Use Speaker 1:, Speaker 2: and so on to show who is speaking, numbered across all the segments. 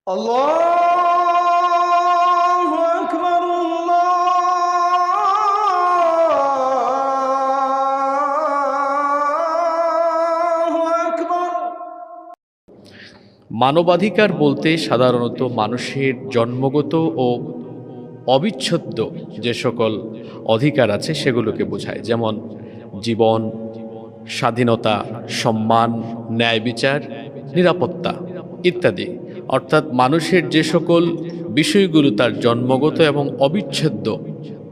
Speaker 1: আল্লাহু আকবার, আল্লাহু আকবার।
Speaker 2: মানবাধিকার বলতে সাধারণত মানুষের জন্মগত ও অবিচ্ছেদ্য যে সকল অধিকার আছে সেগুলোকে বোঝায়, যেমন জীবন, স্বাধীনতা, সম্মান, ন্যায় বিচার, নিরাপত্তা ইত্যাদি। অর্থাৎ মানুষের যে সকল বিষয়গুলো তার জন্মগত এবং অবিচ্ছেদ্য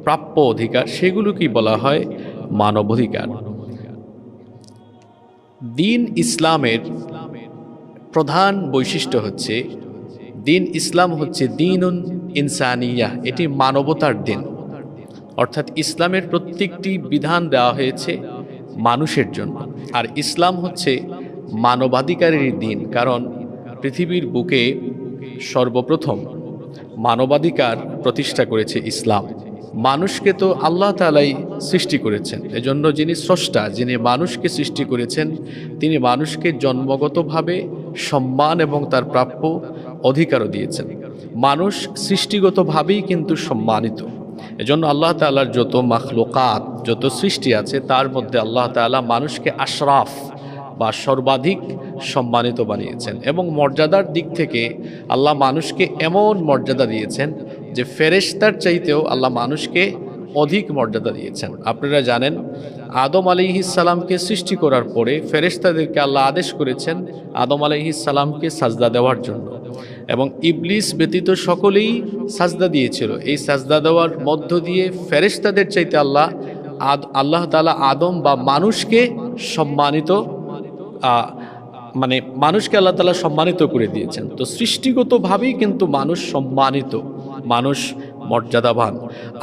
Speaker 2: প্রাপ্য অধিকার, সেগুলোকেই বলা হয় মানবাধিকার। দিন ইসলামের প্রধান বৈশিষ্ট্য হচ্ছে, দিন ইসলাম হচ্ছে দিনুন ইনসানিয়া, এটি মানবতার দিন। অর্থাৎ ইসলামের প্রত্যেকটি বিধান দেওয়া হয়েছে মানুষের জন্য। আর ইসলাম হচ্ছে মানবাধিকারের দিন, কারণ পৃথিবীর বুকে সর্বপ্রথম মানবাধিকার প্রতিষ্ঠা করেছে ইসলাম। মানুষকে তো আল্লাহ তাআলাই সৃষ্টি করেছেন, এজন্য যিনি স্রষ্টা, যিনি মানুষকে সৃষ্টি করেছেন, তিনি মানুষকে জন্মগতভাবে সম্মান এবং তার প্রাপ্য অধিকারও দিয়েছেন। মানুষ সৃষ্টিগতভাবেই কিন্তু সম্মানিত। এজন্য আল্লাহ তাআলার যত মাখলুকাত, যত সৃষ্টি আছে, তার মধ্যে আল্লাহ তাআলা মানুষকে আশরাফ বা সর্বাধিক সম্মানিত বানিয়েছেন। এবং মর্যাদার দিক থেকে আল্লাহ মানুষকে এমন মর্যাদা দিয়েছেন যে ফেরেশতার চাইতেও আল্লাহ মানুষকে অধিক মর্যাদা দিয়েছেন। আপনারা জানেন, আদম আলাইহিস সালামকে সৃষ্টি করার পরে ফেরেশতাদেরকে আল্লাহ আদেশ করেছেন আদম আলাইহিস সালামকে সাজদা দেওয়ার জন্য, এবং ইবলিস ব্যতীত সকলেই সাজদা দিয়েছিল। এই সাজদা দেওয়ার মধ্য দিয়ে ফেরেশতাদের চাইতে আল্লাহ তাআলা আদম বা মানুষকে সম্মানিত, মানুষকে আল্লাহ তাআলা সম্মানিত করে দিয়েছেন। তো সৃষ্টিগতভাবেই কিন্তু মানুষ সম্মানিত, মানুষ মর্যাদাবান।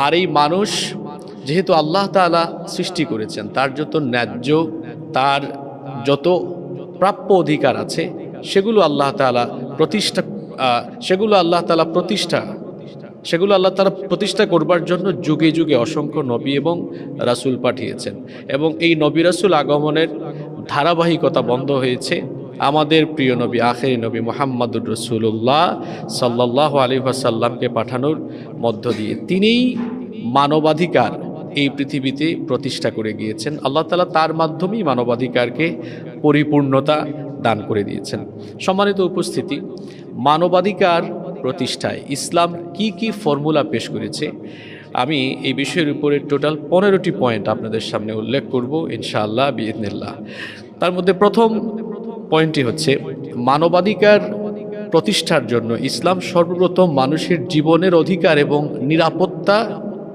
Speaker 2: আর এই মানুষ যেহেতু আল্লাহ তাআলা সৃষ্টি করেছেন, তার যত ন্যায্য, তার যত প্রাপ্য অধিকার আছে, সেগুলো আল্লাহ তাআলা প্রতিষ্ঠা করবার জন্য যুগে যুগে অসংখ্য নবী এবং রাসূল পাঠিয়েছেন। এবং এই নবী রাসূল আগমনের ধারাবাহিকতা বন্ধ হয়েছে আমাদের প্রিয় নবী, আখেরি নবী মুহাম্মদুর রাসূলুল্লাহ সাল্লাল্লাহু আলাইহি ওয়াসাল্লামকে পাঠানোর মধ্য দিয়ে। তিনিই মানবাধিকার এই পৃথিবীতে প্রতিষ্ঠা করে গিয়েছেন। আল্লাহ তাআলা তার মাধ্যমেই মানবাধিকারকে পরিপূর্ণতা দান করে দিয়েছেন। সম্মানিত উপস্থিতি, মানবাধিকার প্রতিষ্ঠায় ইসলাম কি কি ফর্মুলা পেশ করেছে, আমি এই বিষয়ের উপরে টোটাল 15টি পয়েন্ট আপনাদের সামনে উল্লেখ করব ইনশাআল্লাহ বিইذنিল্লাহ। তার মধ্যে প্রথম পয়েন্টটি হচ্ছে, মানবাধিকার প্রতিষ্ঠার জন্য ইসলাম সর্বপ্রথম মানুষের জীবনের অধিকার এবং নিরাপত্তা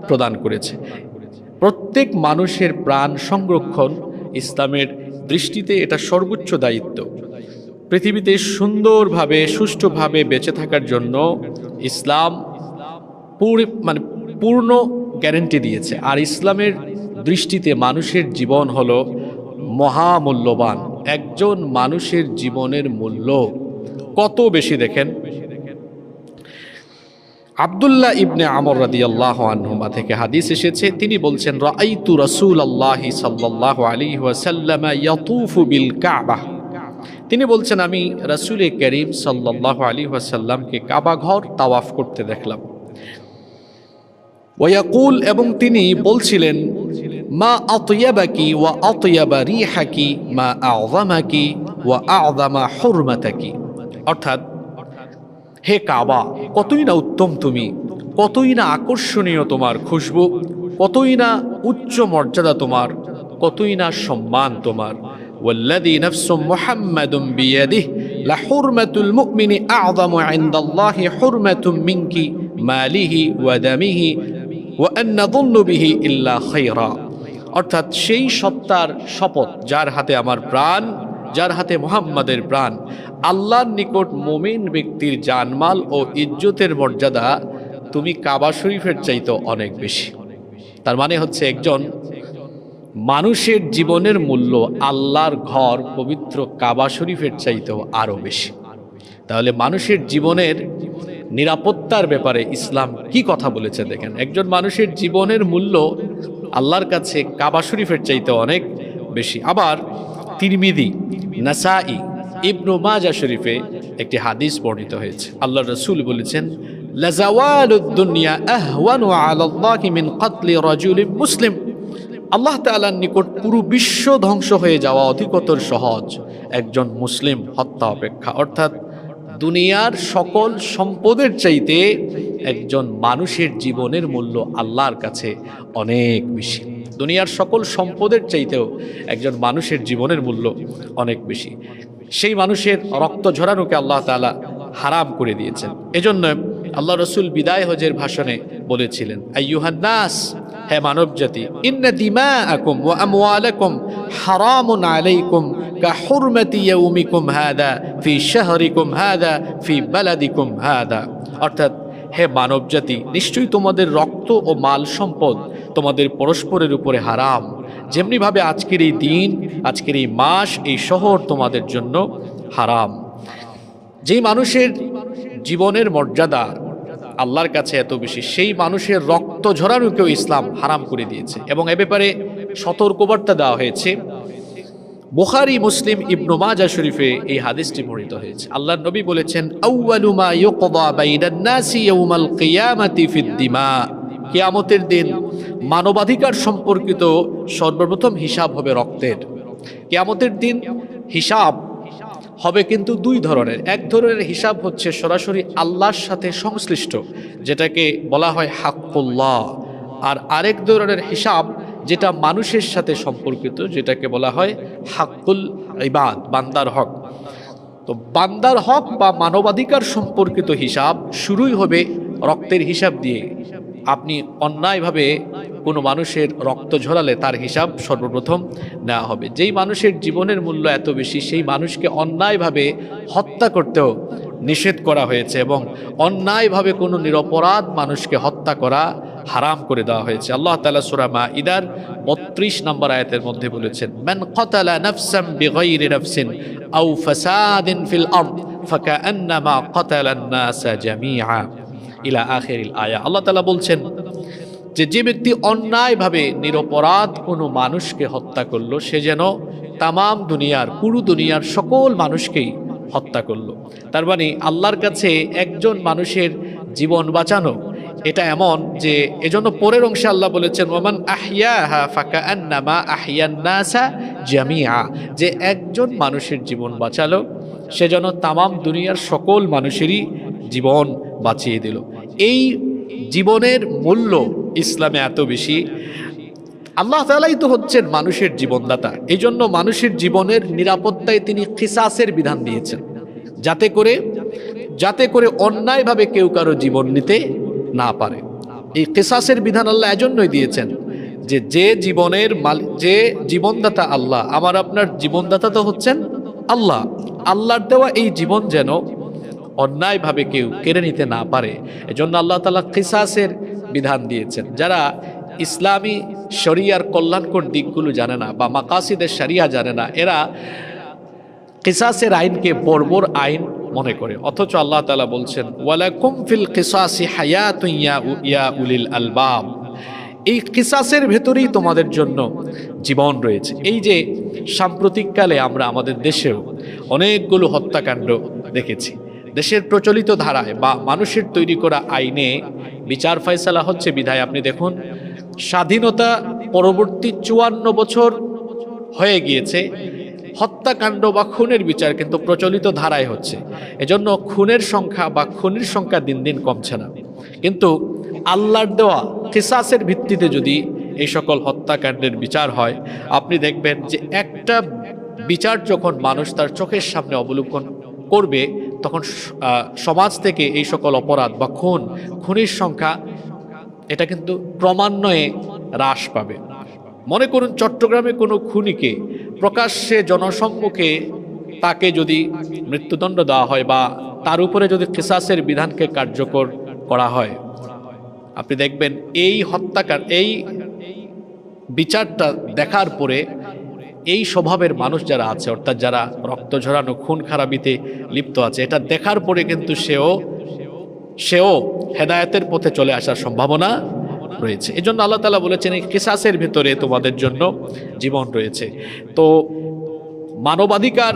Speaker 2: প্রদান করেছে। প্রত্যেক মানুষের প্রাণ সংরক্ষণ ইসলামের দৃষ্টিতে এটা সর্বোচ্চ দায়িত্ব। পৃথিবীতে সুন্দরভাবে, সুষ্ঠুভাবে বেঁচে থাকার জন্য ইসলাম পূর্ণ গ্যারান্টি দিয়েছে। আর ইসলামের দৃষ্টিতে মানুষের জীবন হলো মহামূল্যবান। একজন মানুষের জীবনের মূল্য কত বেশি দেখেন। আব্দুল্লাহ ইবনে আমর রাদিয়াল্লাহু আনহুমা থেকে হাদিস এসেছে, তিনি বলছেন, রাআইতু রাসূলুল্লাহি সাল্লাল্লাহু আলাইহি ওয়াসাল্লাম ইয়াতুফু বিল কাবা। তিনি বলছেন, আমি রাসূল করিম সাল্লাল্লাহু আলাইহি ওয়াসাল্লামকে কাবা ঘর তাওয়াফ করতে দেখলাম। ওয়ায়াকুল, এবং তিনি বলছিলেন, মা আতয়াবাকি ওয়া আতয়াবা রিহাকি মা আযমাকি ওয়া আযমা হুরমাতাকি। অর্থাৎ, হে কাবা, কতই না উত্তম তুমি, কতই না আকর্ষণীয় তোমার খুশবু, কতই না উচ্চ মর্যাদা তোমার, কতই না সম্মান তোমার। ওয়াল্লাযী নাফসু মুহাম্মাদুন বিয়াদিহি লাহুরমাতুল মুমিনি আযমু ইনদাল্লাহি হুরমাতুম মিনকি মালিহি ওয়া দামিহি ওয়া আন নাযুন্নু বিহি ইল্লা খায়রা। অর্থাৎ, সেই সত্তার শপথ যার হাতে আমার প্রাণ, যার হাতে মুহাম্মাদের প্রাণ, আল্লাহর নিকট মুমিন ব্যক্তির জানমাল ও ইজ্জতের মর্যাদা তুমি কাবা শরীফের চাইতে অনেক বেশি। তার মানে হচ্ছে, একজন মানুষের জীবনের মূল্য আল্লাহর ঘর পবিত্র কাবা শরীফের চাইতেও আরো বেশি। তাহলে মানুষের জীবনের নিরাপত্তার ব্যাপারে ইসলাম কি কথা বলেছে দেখেন। একজন মানুষের জীবনের মূল্য আল্লাহর কাছে কাবা শরীফের চাইতে অনেক বেশি। আবার তিরমিজি, নাসাই, ইবনু মাজাহ শরীফে একটি হাদিস বর্ণিত হয়েছে। আল্লাহ রাসূল বলেছেন, লাজাওয়ালুদ দুনিয়া আহওয়ানু আলাল্লাহি মিন কতলি রাজুলিন মুসলিম। আল্লাহ তাআলার নিকট পুরো বিশ্ব ধ্বংস হয়ে যাওয়া অধিকতর সহজ একজন মুসলিম হত্যা অপেক্ষা। অর্থাৎ দুনিয়ার সকল সম্পদের চাইতে একজন মানুষের জীবনের মূল্য আল্লাহর কাছে অনেক বেশি। দুনিয়ার সকল সম্পদের চাইতেও একজন মানুষের জীবনের মূল্য অনেক বেশি। সেই মানুষের রক্ত ঝরানোকে আল্লাহ তাআলা হারাম করে দিয়েছেন। এজন্য আল্লাহ রাসূল বিদায় হজের ভাষণে বলেছিলেন, আইয়ুহান নাস, হে মানব জাতি, ইন্না দিমাআকুম ওয়া আমওয়ালাকুম হারামুন আলাইকুম কা হুরমাতি ইয়াউমিকুম হাদা ফি শাহরিকুম হাদা ফি বালাদিকুম হাদা। অর্থাৎ হে মানব জাতি, নিশ্চয়ই তোমাদের রক্ত ও মাল সম্পদ তোমাদের পরস্পরের উপরে হারাম, যেমনিভাবে আজকের এই দিন, আজকের এই মাস, এই শহর তোমাদের জন্য হারাম। যেই মানুষের জীবনের মর্যাদা আল্লাহর কাছে এত বেশি, সেই মানুষের রক্ত ঝরানোকেও ইসলাম হারাম করে দিয়েছে এবং এ ব্যাপারে সতর্কবার্তা দেওয়া হয়েছে। বুখারী, মুসলিম, ইবনু মাজাহ শরীফে এই হাদিসটি বর্ণিত হয়েছে। আল্লাহর নবী বলেছেন, আউয়ালু মা ইউকদা বাইনান নাসি ইয়াউমাল কিয়ামাতি ফিদ দিমা। কিয়ামতের দিন মানবাধিকার সম্পর্কিত সর্বপ্রথম হিসাব হবে রক্তের। কিয়ামতের দিন হিসাব হবে কিন্তু দুই ধরনের। এক ধরনের হিসাব হচ্ছে সরাসরি আল্লাহর সাথে সংশ্লিষ্ট, যেটাকে বলা হয় হাক্কুল্লাহ। আর আরেক ধরনের হিসাব যেটা মানুষের সাথে সম্পর্কিত, যেটাকে বলা হয় হাক্কুল ইবাদ, বান্দার হক। তো বান্দার হক বা মানবাধিকার সম্পর্কিত হিসাব শুরুই হবে রক্তের হিসাব দিয়ে। আপনি অন্যায়ভাবে কোনো মানুষের রক্ত ঝরালে তার হিসাব সর্বপ্রথম নেওয়া হবে। যেই মানুষের জীবনের মূল্য এত বেশি, সেই মানুষকে অন্যায়ভাবে হত্যা করতেও নিষেধ করা হয়েছে এবং অন্যায়ভাবে কোনো নিরপরাধ মানুষকে হত্যা করা হারাম করে দেওয়া হয়েছে। আল্লাহ তাআলা সূরা মাঈদার ৩২ নম্বর আয়াতের মধ্যে বলেছেন, মান কাতালা নাফসান বিগাইরি নাফসিন আও ফাসাদিন ফিল আরদ ফাকাআন্নামা কাতালান নাসা জামিআ ইলা আখিরিল আয়া। আল্লাহ তাআলা বলছেন যে ব্যক্তি অন্যায়ভাবে নিরপরাধ কোনো মানুষকে হত্যা করলো, সে যেন তামাম দুনিয়ার, পুরো দুনিয়ার সকল মানুষকেই হত্যা করলো। তার মানে আল্লাহর কাছে একজন মানুষের জীবন বাঁচানো এটা এমন যে, এজন্য পরের অংশে আল্লাহ বলেছেন, ওমান আহইয়াহা ফাকাআন্নামা আহইয়ান নাসা জামিআ, যে একজন মানুষের জীবন বাঁচালো সে যেন তামাম দুনিয়ার সকল মানুষেরই জীবন বাঁচিয়ে দিল। এই জীবনের মূল্য ইসলামে এত বেশি। আল্লাহ তাআলাই তো হচ্ছেন মানুষের জীবনদাতা। এই জন্য মানুষের জীবনের নিরাপত্তায় তিনি কিসাসের বিধান দিয়েছেন, যাতে করে অন্যায়ভাবে কেউ কারো জীবন নিতে না পারে। এই কিসাসের বিধান আল্লাহ এজন্যই দিয়েছেন যে জীবনের মালিক, যে জীবনদাতা আল্লাহ, আমার আপনার জীবনদাতা তো হচ্ছেন আল্লাহ। আল্লাহর দেওয়া এই জীবন যেন অন্যায়ভাবে কেউ কেড়ে নিতে না পারে, এজন্য আল্লাহ তাআলা কিসাসের বিধান দিয়েছেন। যারা ইসলামী শরিয়ার কল্যাণকর দিকগুলো জানে না বা মাকাসিদের শরিয়া জানে না, এরা কিসাসের আইনকে বর্বর আইন মনে করে। অথচ আল্লাহ তাআলা বলছেন, ওয়ালাকুম ফিল কিসাসি হায়াতুন ইয়া উলিল আলবাব। এই কিসাসের ভেতরেই তোমাদের জন্য জীবন রয়েছে। এই যে সাম্প্রতিককালে আমরা আমাদের দেশেও অনেকগুলো হত্যাকাণ্ড দেখেছি, দেশের প্রচলিত ধারায় বা মানুষের তৈরি করা আইনে বিচার ফয়সালা হচ্ছে বিধায় আপনি দেখুন, স্বাধীনতা পরবর্তী ৫৪ বছর হয়ে গিয়েছে, হত্যাকাণ্ড বা খুনের বিচার কিন্তু প্রচলিত ধারায় হচ্ছে। এজন্য খুনের সংখ্যা দিন দিন কমছে না। কিন্তু আল্লাহর দেওয়া কিসাসের ভিত্তিতে যদি এই সকল হত্যাকাণ্ডের বিচার হয়, আপনি দেখবেন যে একটা বিচার যখন মানুষ তার চোখের সামনে অবলোকন করবে, তখন সমাজ থেকে এই সকল অপরাধ বা খুনের সংখ্যা এটা কিন্তু ক্রমান্বয়ে হ্রাস পাবে। মনে করুন চট্টগ্রামে কোনো খুনিকে প্রকাশ্যে জনসম্মুখে তাকে যদি মৃত্যুদণ্ড দেওয়া হয় বা তার উপরে যদি কিসাসের বিধানকে কার্যকর করা হয়, আপনি দেখবেন এই হত্যাকাণ্ড, এই বিচারটা দেখার পরে এই স্বভাবের মানুষ যারা আছে, অর্থাৎ যারা রক্ত ঝরানো খুন খারাপিতে লিপ্ত আছে, এটা দেখার পরে কিন্তু সেও হেদায়েতের পথে চলে আসার সম্ভাবনা রয়েছে। এজন্য আল্লাহ তাআলা বলেছেন, এই কিসাসের ভিতরে তোমাদের জন্য জীবন রয়েছে। তো মানবাধিকার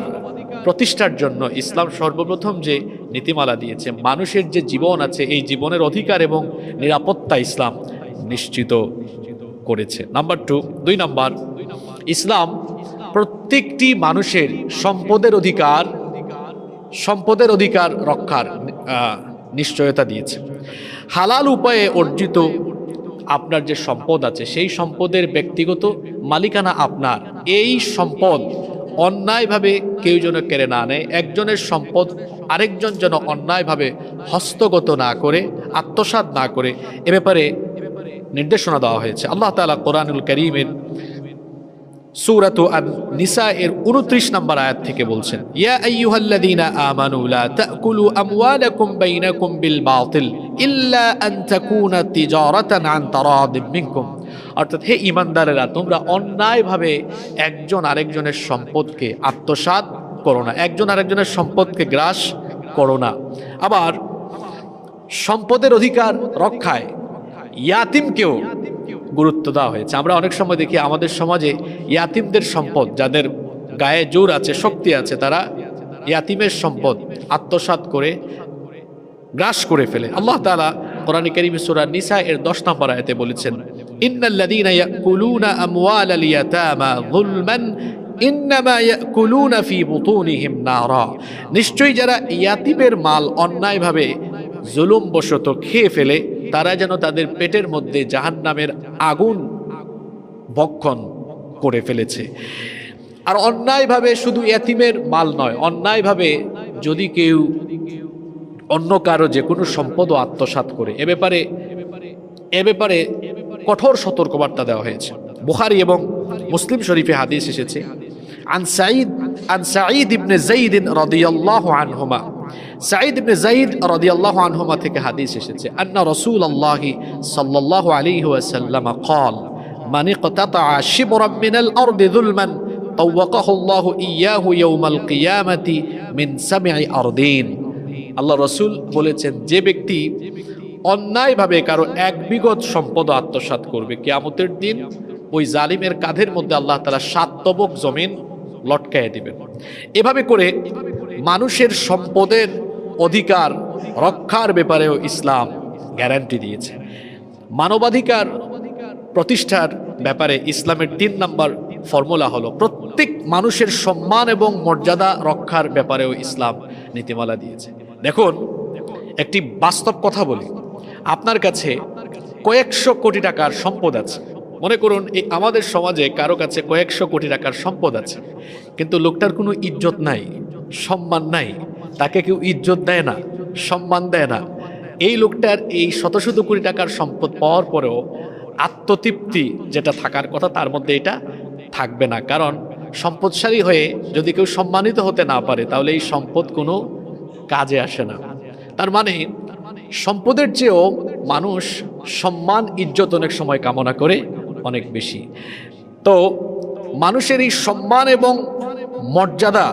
Speaker 2: প্রতিষ্ঠার জন্য ইসলাম সর্বপ্রথম যে নীতিমালা দিয়েছে, মানুষের যে জীবন আছে এই জীবনের অধিকার এবং নিরাপত্তা ইসলাম নিশ্চিত করেছে। নাম্বার 2, 2 নাম্বার, ইসলাম প্রত্যেকটি মানুষের সম্পদের অধিকার রক্ষার নিশ্চয়তা দিয়েছে। হালাল উপায়ে অর্জিত আপনার যে সম্পদ আছে সেই সম্পদের ব্যক্তিগত মালিকানা আপনার। এই সম্পদ অন্যায়ভাবে কেউ যেন কেড়ে না নেয়, একজনের সম্পদ আরেকজন যেন অন্যায়ভাবে হস্তগত না করে, আত্মসাৎ না করে, এ ব্যাপারে নির্দেশনা দেওয়া হয়েছে। আল্লাহ তাআলা কোরআনুল কারীমের সূরাতু আন-নিসা এর 29 নম্বর আয়াত থেকে বলছেন, ইয়া আইয়ুহাল্লাযীনা আমানু লা তাকুলু আমওয়ালাকুম বাইনাকুম বিল বাতিল ইল্লা আন তাকুনা তিজারাতান আন তারাদিম মিনকুম। অর্থাৎ হে ঈমানদারেরা, তোমরা অন্যায়ভাবে একজন আরেকজনের সম্পদকে আত্মসাৎ করো না, একজন আরেকজনের সম্পদকে গ্রাস করো না। আবার সম্পদের অধিকার রক্ষায় ইয়াতিমকেও গুরুত্ব দেওয়া হয়েছে। আমরা অনেক সময় দেখি আমাদের সমাজে ইয়াতিমদের সম্পদ, যাদের গায়ে জোর আছে, শক্তি আছে, তারা ইয়াতিমের সম্পদ আত্মসাৎ করে গ্রাস করে ফেলে। আল্লাহ তাআলা কোরআনে কারীমে সূরা নিসা এর 10 নম্বর আয়াতে বলেছেন, ইন্নাল্লাযীনা ইয়াকুলুনা আমওয়ালাল ইয়াতামা যুলমান ইন্নামা ইয়াকুলুনা ফি বুতুনিহিম নারা। নিশ্চয়ই যারা ইয়াতিমের মাল অন্যায়ভাবে জুলুমবশত খেয়ে ফেলে, তারা যেন তাদের পেটের মধ্যে জাহান্নামের আগুন ভক্ষণ করে ফেলেছে। আর অন্যায়ভাবে শুধু ইয়াতিমের মাল নয়, অন্যায়ভাবে যদি কেউ অন্য কারো যে কোনো সম্পদও আত্মসাৎ করে, এ ব্যাপারে কঠোর সতর্কবার্তা দেওয়া হয়েছে। বুখারী এবং মুসলিম শরীফে হাদিস এসেছে, আন সাঈদ ইবনে যায়েদ রাদিয়াল্লাহু আনহুমা, সাঈদ ইবনে যায়েদ রাদিয়াল্লাহু আনহুমা থেকে হাদিস এসেছে, আন্না রাসূলুল্লাহ সাল্লাল্লাহু আলাইহি ওয়াসাল্লাম قال من اقتطع شبرا من الارض ظلما طوقه الله اياه يوم القيامه من 7 أرضين। আল্লাহ রাসূল বলেছেন, যে ব্যক্তি অন্যায়ভাবে কারো 1 বিঘত সম্পদ আত্মসাৎ করবে, কিয়ামতের দিন ওই জালিমের কাঁধের মধ্যে আল্লাহ তাআলা 7 তবক জমিন লটকায় দিবেন। এভাবে করে মানুষের সম্পদের অধিকার রক্ষার ব্যাপারেও ইসলাম গ্যারান্টি দিয়েছে। মানবাধিকার প্রতিষ্ঠার ব্যাপারে ইসলামের 3 নম্বর ফর্মুলা হলো প্রত্যেক মানুষের সম্মান এবং মর্যাদা রক্ষার ব্যাপারেও ইসলাম নীতিমালা দিয়েছে। দেখুন, একটি বাস্তব কথা বলি, আপনার কাছে কয়েকশো কোটি টাকার সম্পদ আছে। মনে করুন এই আমাদের সমাজে কারো কাছে কয়েকশো কোটি টাকার সম্পদ আছে, কিন্তু লোকটার কোনো ইজ্জত নাই, সম্মান নাই, তাকে কেউ ইজ্জত দেয় না, সম্মান দেয় না। এই লোকটার এই শত শত কোটি টাকার সম্পদ পাওয়ার পরেও আত্মতৃপ্তি যেটা থাকার কথা তার মধ্যে এটা থাকবে না। কারণ সম্পদশালী হয়ে যদি কেউ সম্মানিত হতে না পারে, তাহলে এই সম্পদ কোনো কাজে আসে না। তার মানে সম্পদের চেয়েও মানুষ সম্মান ইজ্জত অনেক সময় কামনা করে অনেক বেশি। তো মানুষের এই সম্মান এবং মর্যাদা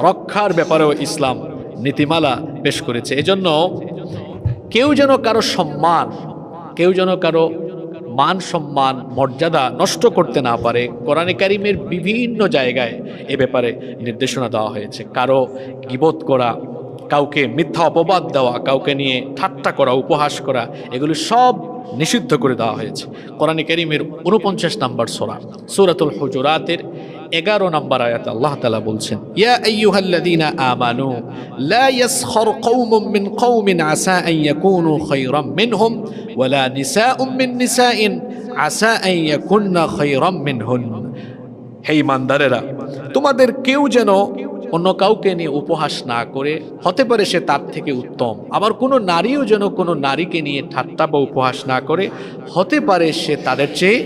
Speaker 2: রক্ষার ব্যাপারেও ইসলাম নীতিমালা পেশ করেছে। এজন্য কেউ যেন কারো সম্মান, কেউ যেন কারো মান সম্মান মর্যাদা নষ্ট করতে না পারে, কোরআনে কারীমের বিভিন্ন জায়গায় এ ব্যাপারে নির্দেশনা দেওয়া হয়েছে। কারো গীবত করা, কাউকে মিথ্যা অপবাদ দেওয়া, কাউকে নিয়ে ঠাট্টা করা, উপহাস করা, এগুলো সব নিষিদ্ধ করে দেওয়া হয়েছে। কোরআনে কারীমের 49 নম্বর সূরা সূরাতুল হুজুরাতের 11 নম্বর আয়াতে আল্লাহ তাআলা বলছেন, ইয়া আইয়ুহাল্লাযীনা আমানু লা ইয়াসখার কওমুম মিন কওমিন আসা আন ইয়াকুনু খায়রাম মিনহুম ওয়ালা নিসাউম মিন নিসাইন আসা আন ইয়াকুননা খায়রাম মিনহুন। হে ঈমানদারেরা, তোমাদের কেউ যেন অন্য কাউকে নিয়ে উপহাস না করে, হতে পারে সে তার থেকে উত্তম। আবার কোনো নারীও যেন কোনো নারীকে নিয়ে ঠাট্টা বা উপহাস না করে, হতে পারে সে তাদের চেয়ে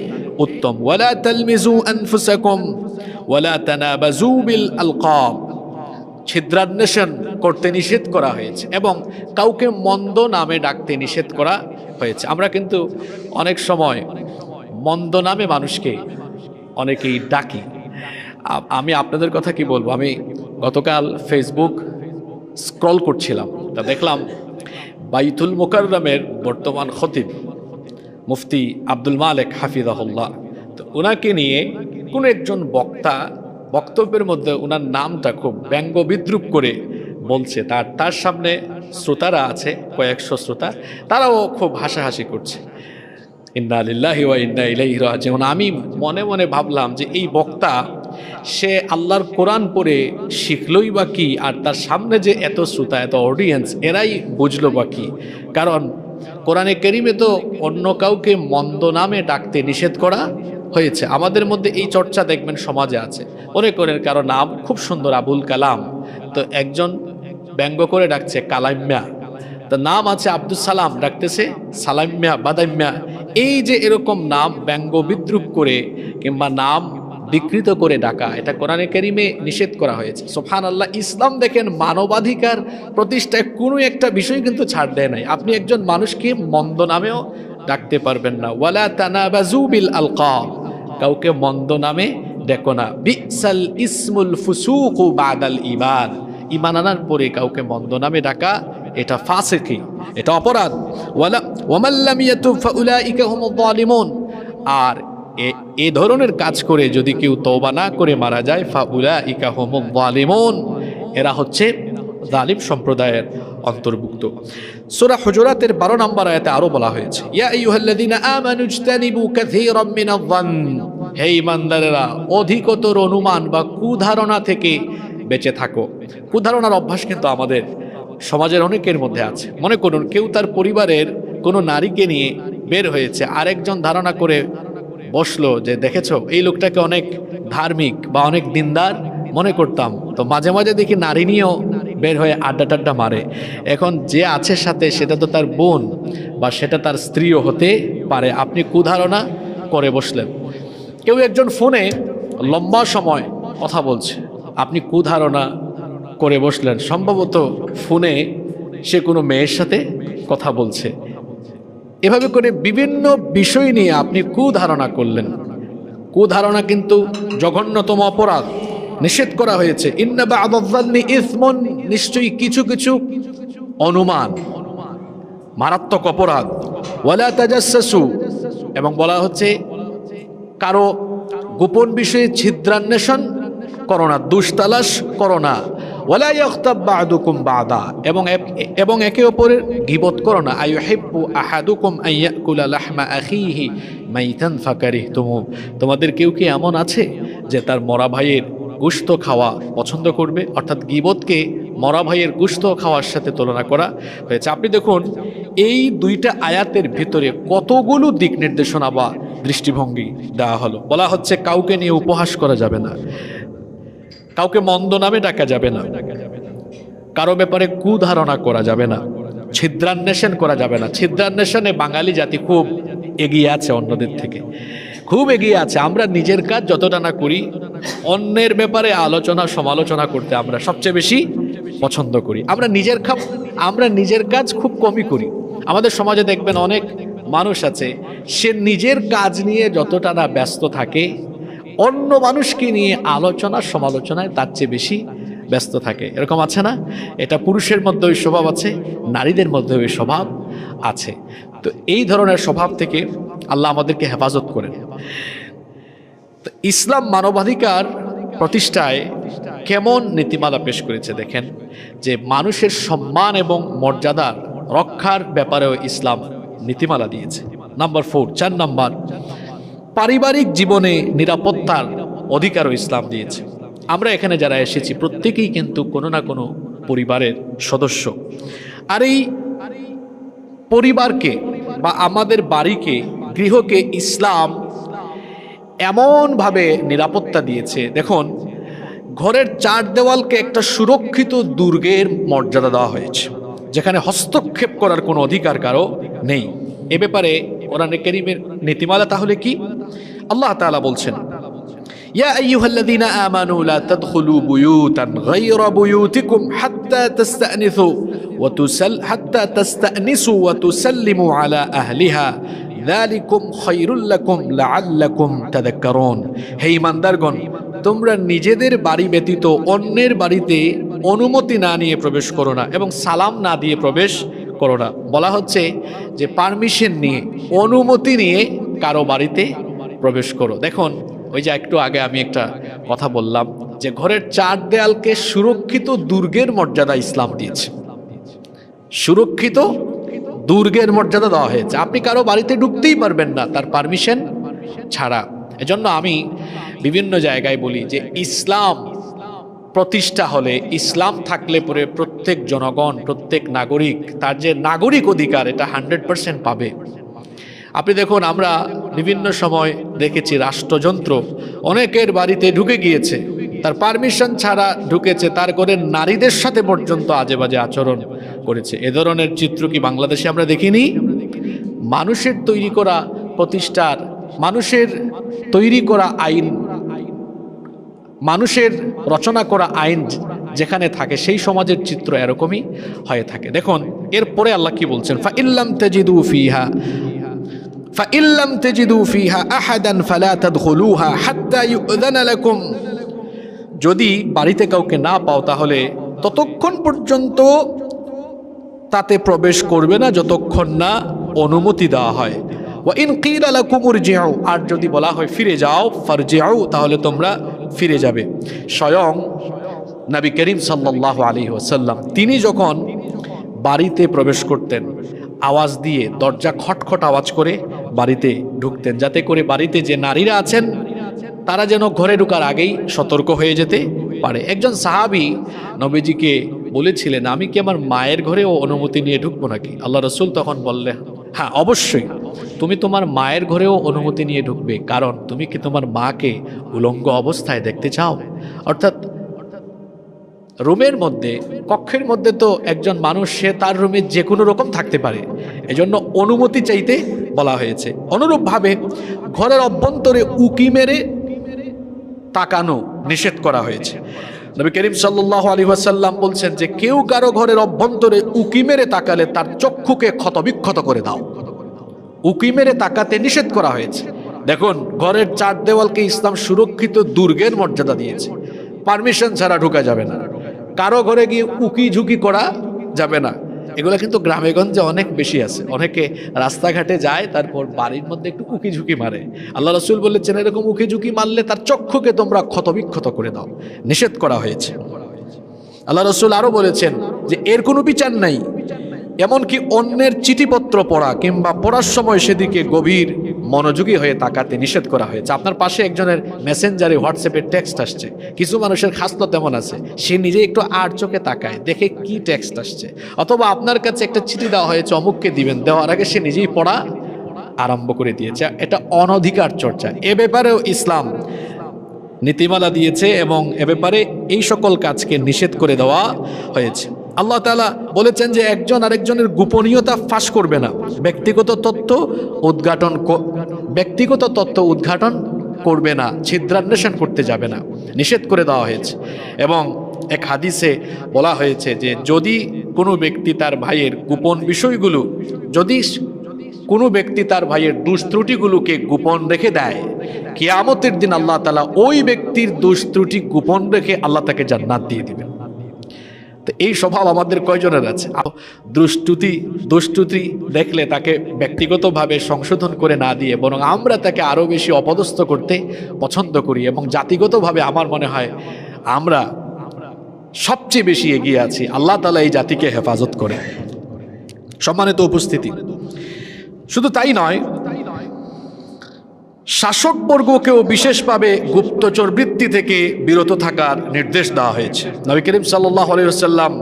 Speaker 2: উত্তম। ওয়ালা তালমিজু আনফুসাকুম ওয়ালা তানাবাজু বিল আলকাব, ছিদ্রান্বেষণ করতে নিষেধ করা হয়েছে এবং কাউকে মন্দ নামে ডাকতে নিষেধ করা হয়েছে। আমরা কিন্তু অনেক সময় মন্দ নামে মানুষকে অনেকেই ডাকি। আমি আপনাদের কথা কি বলবো, আমি গতকাল ফেসবুক স্ক্রল করছিলাম, তা দেখলাম বাইতুল মুকাররমের বর্তমান খতিব মুফতি আব্দুল মালেক হাফিজাহুল্লাহ, তো ওনাকে নিয়ে কোনো একজন বক্তা বক্তব্যের মধ্যে ওনার নামটা খুব ব্যঙ্গ বিদ্রুপ করে বলছে, তার সামনে শ্রোতারা আছে, কয়েকশো শ্রোতা, তারাও খুব হাসাহাসি করছে। ইন্না লিল্লাহি ওয়া ইন্না ইলাইহি রাজিউন। আমি মনে মনে ভাবলাম যে এই বক্তা সে আল্লাহর কোরআন পড়ে শিখলই বা কি, আর তার সামনে যে এত শ্রোতা, এত অডিয়েন্স, এরাই বুঝলো বা কি। কারণ কোরআনে কারীমে তো অন্য কাউকে মন্দ নামে ডাকতে নিষেধ করা হয়েছে। আমাদের মধ্যে এই চর্চা দেখবেন সমাজে আছে, মনে করেন কারো নাম খুব সুন্দর আবুল কালাম, তো একজন ব্যঙ্গ করে ডাকছে কালাম্যা, তার নাম আছে আব্দুল সালাম, ডাকতেছে সালাম্যা বাদাম্যা। এই যে এরকম নাম ব্যঙ্গ বিদ্রুপ করে কিংবা নাম বিকৃত করে ডাকা, এটা কোরআনে কারীমে নিষেধ করা হয়েছে। সুবহানাল্লাহ। ইসলাম দেখেন মানবাধিকার প্রতিষ্ঠায় কোনো একটা বিষয় কিন্তু ছাড় দেয় নাই। আপনি একজন মানুষকে মন্দ নামেও ডাকতে পারবেন না। ওয়ালা তানাবাজু বিল আলকাব, কাউকে মন্দ নামে ডেকো না। বিসাল ইসমুল ফুসুকু বাদাল ঈমান, ঈমান আনার পরে কাউকে মন্দ নামে ডাকা এটা ফাসিকি, এটা অপরাধ। ওয়ালা ওয়ামান লাম ইয়াতুব ফাউলাইকা হুমুয যালিমুন, আর এ ধরনের কাজ করে যদি কেউ তওবা না করে মারা যায়, ফাউলাইকা হুমুয যালিমুন, এরা হচ্ছে জালিম সম্প্রদায়ের অন্তর্ভুক্ত। সূরা হুজুরাতের 12 নম্বর আয়াতে আরো বলা হয়েছে, ইয়া আইয়ুহাল্লাযীনা আমানু ইজতানিবু কাসীরাম মিনায যান, হে ঈমানদারেরা অধিকতর অনুমান বা কুধারণা থেকে বেঁচে থাকো। কুধারণার অভ্যাস কিন্তু আমাদের সমাজের অনেকের মধ্যে আছে। মনে করুন কেউ তার পরিবারের কোনো নারীকে নিয়ে বের হয়েছে, আরেকজন ধারণা করে বসলো যে দেখেছো এই লোকটাকে অনেক ধার্মিক বা অনেক দিনদার মনে করতাম, তো মাঝে মাঝে দেখি নারী নিয়েও বের হয়ে আড্ডা টাড্ডা মারে। এখন যে আছে সাথে সেটা তো তার বোন বা সেটা তার স্ত্রীও হতে পারে, আপনি কুধারণা করে বসলেন। কেউ একজন ফোনে লম্বা সময় কথা বলছে, আপনি কুধারণা করে বসলেন, সম্ভবত ফোনে সে কোনো মেয়ের সাথে কথা বলছে। এভাবে করে বিভিন্ন বিষয় নিয়ে আপনি কুধারণা করলেন। কুধারণা কিন্তু জঘন্যতম অপরাধ, নিষেধ করা হয়েছে। ইন্না বা'দায-যান্নি ইসমুন, নিশ্চয়ই কিছু কিছু অনুমান মারাত্মক অপরাধ। ওয়ালা তাজাসসু, এবং বলা হচ্ছে কারো গোপন বিষয়ে ছিদ্রান্বেষণ করো না, দুষ্টালাশ করো না। ওয়ালা ইয়াগতাব বা'দুকুম বা'দা, এবং একে অপরের গীবত করো না। আইয়ুহিব্বু আহাদুকুম আন ইয়াকুলা লাহমা আখিহি মাইতান ফাকারিহতুমু, তোমাদের কেউ কি এমন আছে যে তার মরা ভাইয়ের গোশত খাওয়া পছন্দ করবে? অর্থাৎ গীবতকে মরা ভাইয়ের গোশত খাওয়ার সাথে তুলনা করা হয়েছে। আপনি দেখুন এই দুইটা আয়াতের ভিতরে কতগুলো দিক নির্দেশনা বা দৃষ্টিভঙ্গি দেওয়া হলো। বলা হচ্ছে কাউকে নিয়ে উপহাস করা যাবে না, কাউকে মন্দ নামে ডাকা যাবে না, কারো ব্যাপারে কুধারণা করা যাবে না, ছিদ্রান্বেষণ করা যাবে না। ছিদ্রান্বেষণে বাঙালি জাতি খুব এগিয়ে আছে, অন্যদের থেকে খুব এগিয়ে আছে। আমরা নিজের কাজ যতটা না করি, অন্যের ব্যাপারে আলোচনা সমালোচনা করতে আমরা সবচেয়ে বেশি পছন্দ করি। আমরা নিজের কাজ খুব কমই করি। আমাদের সমাজে দেখবেন অনেক মানুষ আছে, সে নিজের কাজ নিয়ে যতটা না ব্যস্ত থাকে, অন্য মানুষকে নিয়ে আলোচনা সমালোচনায় তার চেয়ে বেশি ব্যস্ত থাকে। এরকম আছে না? এটা পুরুষের মধ্যে ওই স্বভাব আছে, নারীদের মধ্যে ওই স্বভাব আছে। তো এই ধরনের স্বভাব থেকে আল্লাহ আমাদেরকে হেফাজত করেন। তো ইসলাম মানবাধিকার প্রতিষ্ঠায় কেমন নীতিমালা পেশ করেছে দেখেন, যে মানুষের সম্মান এবং মর্যাদার রক্ষার ব্যাপারেও ইসলাম নীতিমালা দিয়েছে। নাম্বার 4, 4 নাম্বার, পারিবারিক জীবনে নিরাপত্তার অধিকারও ইসলাম দিয়েছে। আমরা এখানে যারা এসেছি প্রত্যেকেই কিন্তু কোনো না কোনো পরিবারের সদস্য, আর এই পরিবারকে বা আমাদের বাড়িকে, গৃহকে ইসলাম এমনভাবে নিরাপত্তা দিয়েছে। দেখুন, ঘরের 4 দেওয়ালকে একটা সুরক্ষিত দুর্গের মর্যাদা দেওয়া হয়েছে, যেখানে হস্তক্ষেপ করার কোনো অধিকার কারো নেই। এ ব্যাপারে কোরআনে কারীমের নীতিমালা তাহলে কি? আল্লাহ তাআলা বলছেন, ইয়া আইয়ুহাল্লাযীনা আমানু লা তাদখুলু বুয়ুতান গায়রা বুয়ুতিকুম হাত্তা তাস্তানিসু ওয়া তুসাল্লিমু আলা আহলিহা যালিকুম খায়রুল লাকুম লাআল্লাকুম তাযাক্কারুন। হে ঈমানদারগণ, তোমরা নিজেদের বাড়ি ব্যতীত অন্যের বাড়িতে অনুমতি না নিয়ে প্রবেশ করো না এবং সালাম না দিয়ে প্রবেশ করো না। বলা হচ্ছে যে পারমিশন নিয়ে, অনুমতি নিয়ে কারো বাড়িতে প্রবেশ করো। দেখুন, ওই যে একটু আগে আমি একটা কথা বললাম যে ঘরের চার দেয়ালকে সুরক্ষিত দুর্গের মর্যাদা ইসলাম দিয়েছে। সুরক্ষিত দুর্গের মর্যাদা দেওয়া হয়েছে। আপনি কারো বাড়িতে ঢুকতেই পারবেন না তার পারমিশন ছাড়া। এজন্য আমি বিভিন্ন জায়গায় বলি যে ইসলাম প্রতিষ্ঠা হলে, ইসলাম থাকলে পরে প্রত্যেক জনগণ, প্রত্যেক নাগরিক তার যে নাগরিক অধিকার এটা 100% পাবে। আপনি দেখুন, আমরা বিভিন্ন সময় দেখেছি রাষ্ট্রযন্ত্র অনেকের বাড়িতে ঢুকে গিয়েছে, তার পারমিশন ছাড়া ঢুকেছে, তার করে নারীদের সাথে পর্যন্ত আজে বাজে আচরণ করেছে। এ ধরনের চিত্র কি বাংলাদেশে আমরা দেখিনি? মানুষের তৈরি করা প্রতিষ্ঠার, মানুষের তৈরি করা আইন, মানুষের রচনা করা আইন যেখানে থাকে সেই সমাজের চিত্র এরকমই হয়ে থাকে। দেখুন এরপরে আল্লাহ কি বলছেন, فإن لم تجدوا فيها أحدا فلا تدخلوها حتى يؤذن لكم। যদি বাড়িতে কাউকে না পাও তাহলে ততক্ষণ পর্যন্ত তাতে প্রবেশ করবে না যতক্ষণ না অনুমতি দেওয়া হয়। وإن قيل لكم ارجعوا, আর যদি বলা হয় ফিরে যাও, ফারজিউ, তাহলে তোমরা ফিরে যাবে। স্বয়ং নবী করিম সাল্লাল্লাহু আলাইহি ওয়াসাল্লাম তিনি যখন বাড়িতে প্রবেশ করতেন আওয়াজ দিয়ে, দরজা খটখট আওয়াজ করে বাড়িতে ঢুকতেন, যাতে করে বাড়িতে যে নারীরা আছেন তারা যেন ঘরে ঢোকার আগেই সতর্ক হয়ে যেতে পারে। একজন সাহাবী নবীজিকে বলেছিলেন, আমি কি আমার মায়ের ঘরেও অনুমতি নিয়ে ঢুকবো নাকি? আল্লাহ রসুল তখন বললেন, হ্যাঁ অবশ্যই তুমি তোমার মায়ের ঘরেও অনুমতি নিয়ে ঢুকবে, কারণ তুমি কি তোমার মাকে উলঙ্গ অবস্থায় দেখতে চাও? অর্থাৎ রুমের মধ্যে, কক্ষের মধ্যে তো একজন মানুষ সে তার রুমে যে কোনো রকম থাকতে পারে, এজন্য অনুমতি চাইতে বলা হয়েছে। অনুরূপভাবে ঘরের অভ্যন্তরে উকি মেরে তাকানো নিষেধ করা হয়েছে। নবী করিম সাল্লাল্লাহু আলাইহি ওয়াসাল্লাম বলছেন যে কেউ কারো ঘরের অভ্যন্তরে উকি মেরে তাকালে তার চক্ষুকে ক্ষতবিক্ষত করে দাও। উকি মেরে তাকাতে নিষেধ করা হয়েছে। দেখুন ঘরের চার দেওয়ালকে ইসলাম সুরক্ষিত দুর্গের মর্যাদা দিয়েছে। পারমিশন ছাড়া ঢোকা যাবে না, কারো ঘরে গিয়ে উকি ঝুঁকি করা যাবে না। এগুলো কিন্তু গ্রামে গঞ্জে অনেক বেশি আছে। অনেকে রাস্তাঘাটে যায়, তারপর বাড়ির মধ্যে একটু উকি ঝুঁকি মারে। আল্লাহ রসুল বলেছেন এরকম উকি ঝুঁকি মারলে তার চক্ষুকে তোমরা ক্ষতবিক্ষত করে দাও, নিষেধ করা হয়েছে। আল্লাহ রসুল আরো বলেছেন যে এর কোনো বিচার নাই, এমনকি অন্যের চিঠিপত্র পড়া কিংবা পড়ার সময় সেদিকে গভীর মনোযোগী হয়ে তাকাতে নিষেধ করা হয়েছে। আপনার পাশে একজনের মেসেঞ্জারে হোয়াটসঅ্যাপে টেক্সট আসছে, কিছু মানুষের খাসলত তেমন আছে, সে নিজে একটু আর চোখে তাকায় দেখে কি টেক্সট আসছে। অথবা আপনার কাছে একটা চিঠি দেওয়া হয়েছে, অমুককে দিবেন, দেওয়ার আগে সে নিজেই পড়া আরম্ভ করে দিয়েছে। এটা অনধিকার চর্চা। এ ব্যাপারেও ইসলাম নীতিমালা দিয়েছে এবং এ ব্যাপারে এই সকল কাজকে নিষেধ করে দেওয়া হয়েছে। আল্লাহ তাআলা বলেছেন যে একজন আরেকজনের গোপনীয়তা ফাঁস করবে না, ব্যক্তিগত তথ্য উদ্ঘাটন করবে না, ছিদ্রান্বেষণ করতে যাবে না, নিষেধ করে দেওয়া হয়েছে। এবং এক হাদিসে বলা হয়েছে যে যদি কোনো ব্যক্তি তার ভাইয়ের গোপন বিষয়গুলো, যদি কোনো ব্যক্তি তার ভাইয়ের দুষ্ত্রুটিগুলোকে গোপন রেখে দেয়, কিয়ামতের দিন আল্লাহ তাআলা ওই ব্যক্তির দুষ্ত্রুটি গোপন রেখে আল্লাহ তাকে জান্নাত দিয়ে দিবেন। তো এই স্বভাব আমাদের কয়জনের আছে? দুষ্ত্রুটি দেখলে তাকে ব্যক্তিগতভাবে সংশোধন করে না দিয়ে বরং আমরা তাকে আরও বেশি অপদস্থ করতে পছন্দ করি। এবং জাতিগতভাবে আমার মনে হয় আমরা সবচেয়ে বেশি এগিয়ে আছি। আল্লাহ তাআলা এই জাতিকে হেফাজত করে। সম্মানিত উপস্থিতি, শুধু তাই নয়, শাসকবর্গকেও বিশেষভাবে গুপ্তচর বৃত্তি থেকে বিরত থাকার নির্দেশ দেওয়া হয়েছে। নবী করিম সাল্লাল্লাহু আলাইহি ওয়াসাল্লাম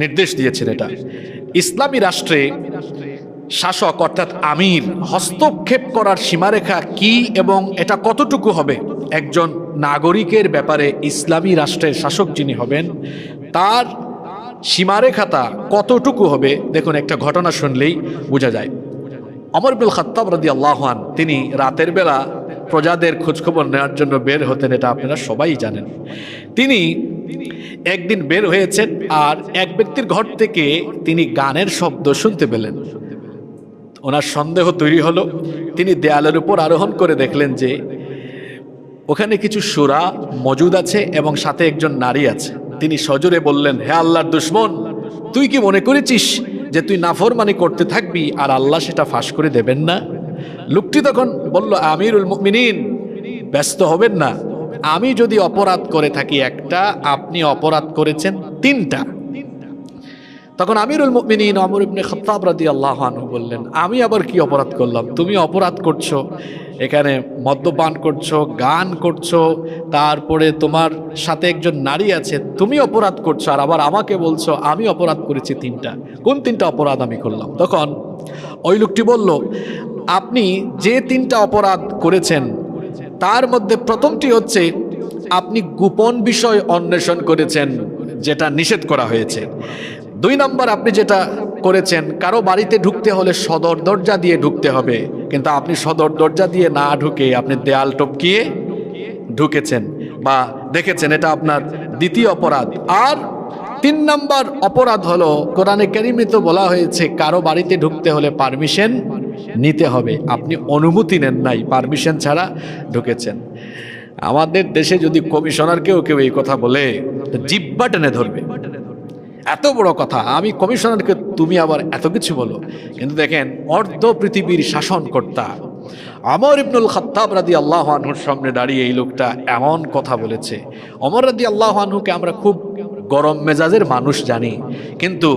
Speaker 2: নির্দেশ দিয়েছেন এটা। ইসলামী রাষ্ট্রে শাসক অর্থাৎ আমির হস্তক্ষেপ করার সীমারেখা কি এবং এটা কতটুকু হবে, একজন নাগরিকের ব্যাপারে ইসলামী রাষ্ট্রের শাসক যিনি হবেন তার সীমারেখাটা কতটুকু হবে, দেখুন একটা ঘটনা শুনলেই বোঝা যায়। ওমর ইবনুল খাত্তাব রাদিয়াল্লাহু আনহু তিনি রাতের বেলা প্রজাদের খোঁজখবর নেওয়ার জন্য বের হতেন, এটা আপনারা সবাই জানেন। তিনি একদিন বের হয়েছেন আর এক ব্যক্তির ঘর থেকে তিনি গানের শব্দ শুনতে পেলেন। ওনার সন্দেহ তৈরি হলো। তিনি দেয়ালের উপর আরোহণ করে দেখলেন যে ওখানে কিছু সূরা মজুদ আছে এবং সাথে একজন নারী আছে। তিনি সজোরে বললেন, হে আল্লাহর দুশমন, তুই কি মনে করেছিস যে তুই নাফরমানি করতে থাকবি আর আল্লাহ সেটা ফাঁস করে দেবেন না? লোকটি তখন বলল, আমিরুল মুমিনিন, ব্যস্ত হবেন না। আমি যদি অপরাধ করে থাকি একটা, আপনি অপরাধ করেছেন তিনটা। তখন আমিরুল মুমিনিন ওমর ইবনে খাত্তাব রাদিয়াল্লাহু আনহু বললেন, আমি আবার কি অপরাধ করলাম? তুমি অপরাধ করছো, এখানে মদ্যপান করছো, গান করছো, তারপরে তোমার সাথে একজন নারী আছে, তুমি অপরাধ করছো, আর আবার আমাকে বলছো আমি অপরাধ করেছি তিনটা। কোন তিনটা অপরাধ আমি করলাম? তখন ওই লোকটি বলল, আপনি যে তিনটা অপরাধ করেছেন তার মধ্যে প্রথমটি হচ্ছে আপনি গোপন বিষয় অন্বেষণ করেছেন, যেটা নিষেধ করা হয়েছে। 2 নম্বর, আপনি যেটা করেছেন, কারো বাড়িতে ঢুকতে হলে সদর দরজা দিয়ে ঢুকতে হবে, কিন্তু আপনি সদর দরজা দিয়ে না ঢুকে আপনি দেয়াল টপকিয়ে ঢুকেছেন বা দেখেছেন, এটা আপনার দ্বিতীয় অপরাধ। আর 3 নম্বর অপরাধ হলো, কোরআনে কারিমে তো বলা হয়েছে কারো বাড়িতে ঢুকতে হলে পারমিশন নিতে হবে, আপনি অনুমতি নেন নাই, পারমিশন ছাড়া ঢুকেছেন। আমাদের দেশে যদি কমিশনারকেও কেউ এই কথা বলে তো জিব্বা টেনে ধরবে, এত বড় কথা, আমি কমিশনারকে তুমি আবার এত কিছু বলো। কিন্তু দেখেন, অর্ধ পৃথিবীর শাসনকর্তা ওমর ইবনুল খাত্তাব রাদিয়াল্লাহু আনহুর সামনে দাঁড়িয়ে এই লোকটা এমন কথা বলেছে। ওমর রাদিয়াল্লাহু আনহুকে আমরা খুব গরম মেজাজের মানুষ জানি, কিন্তু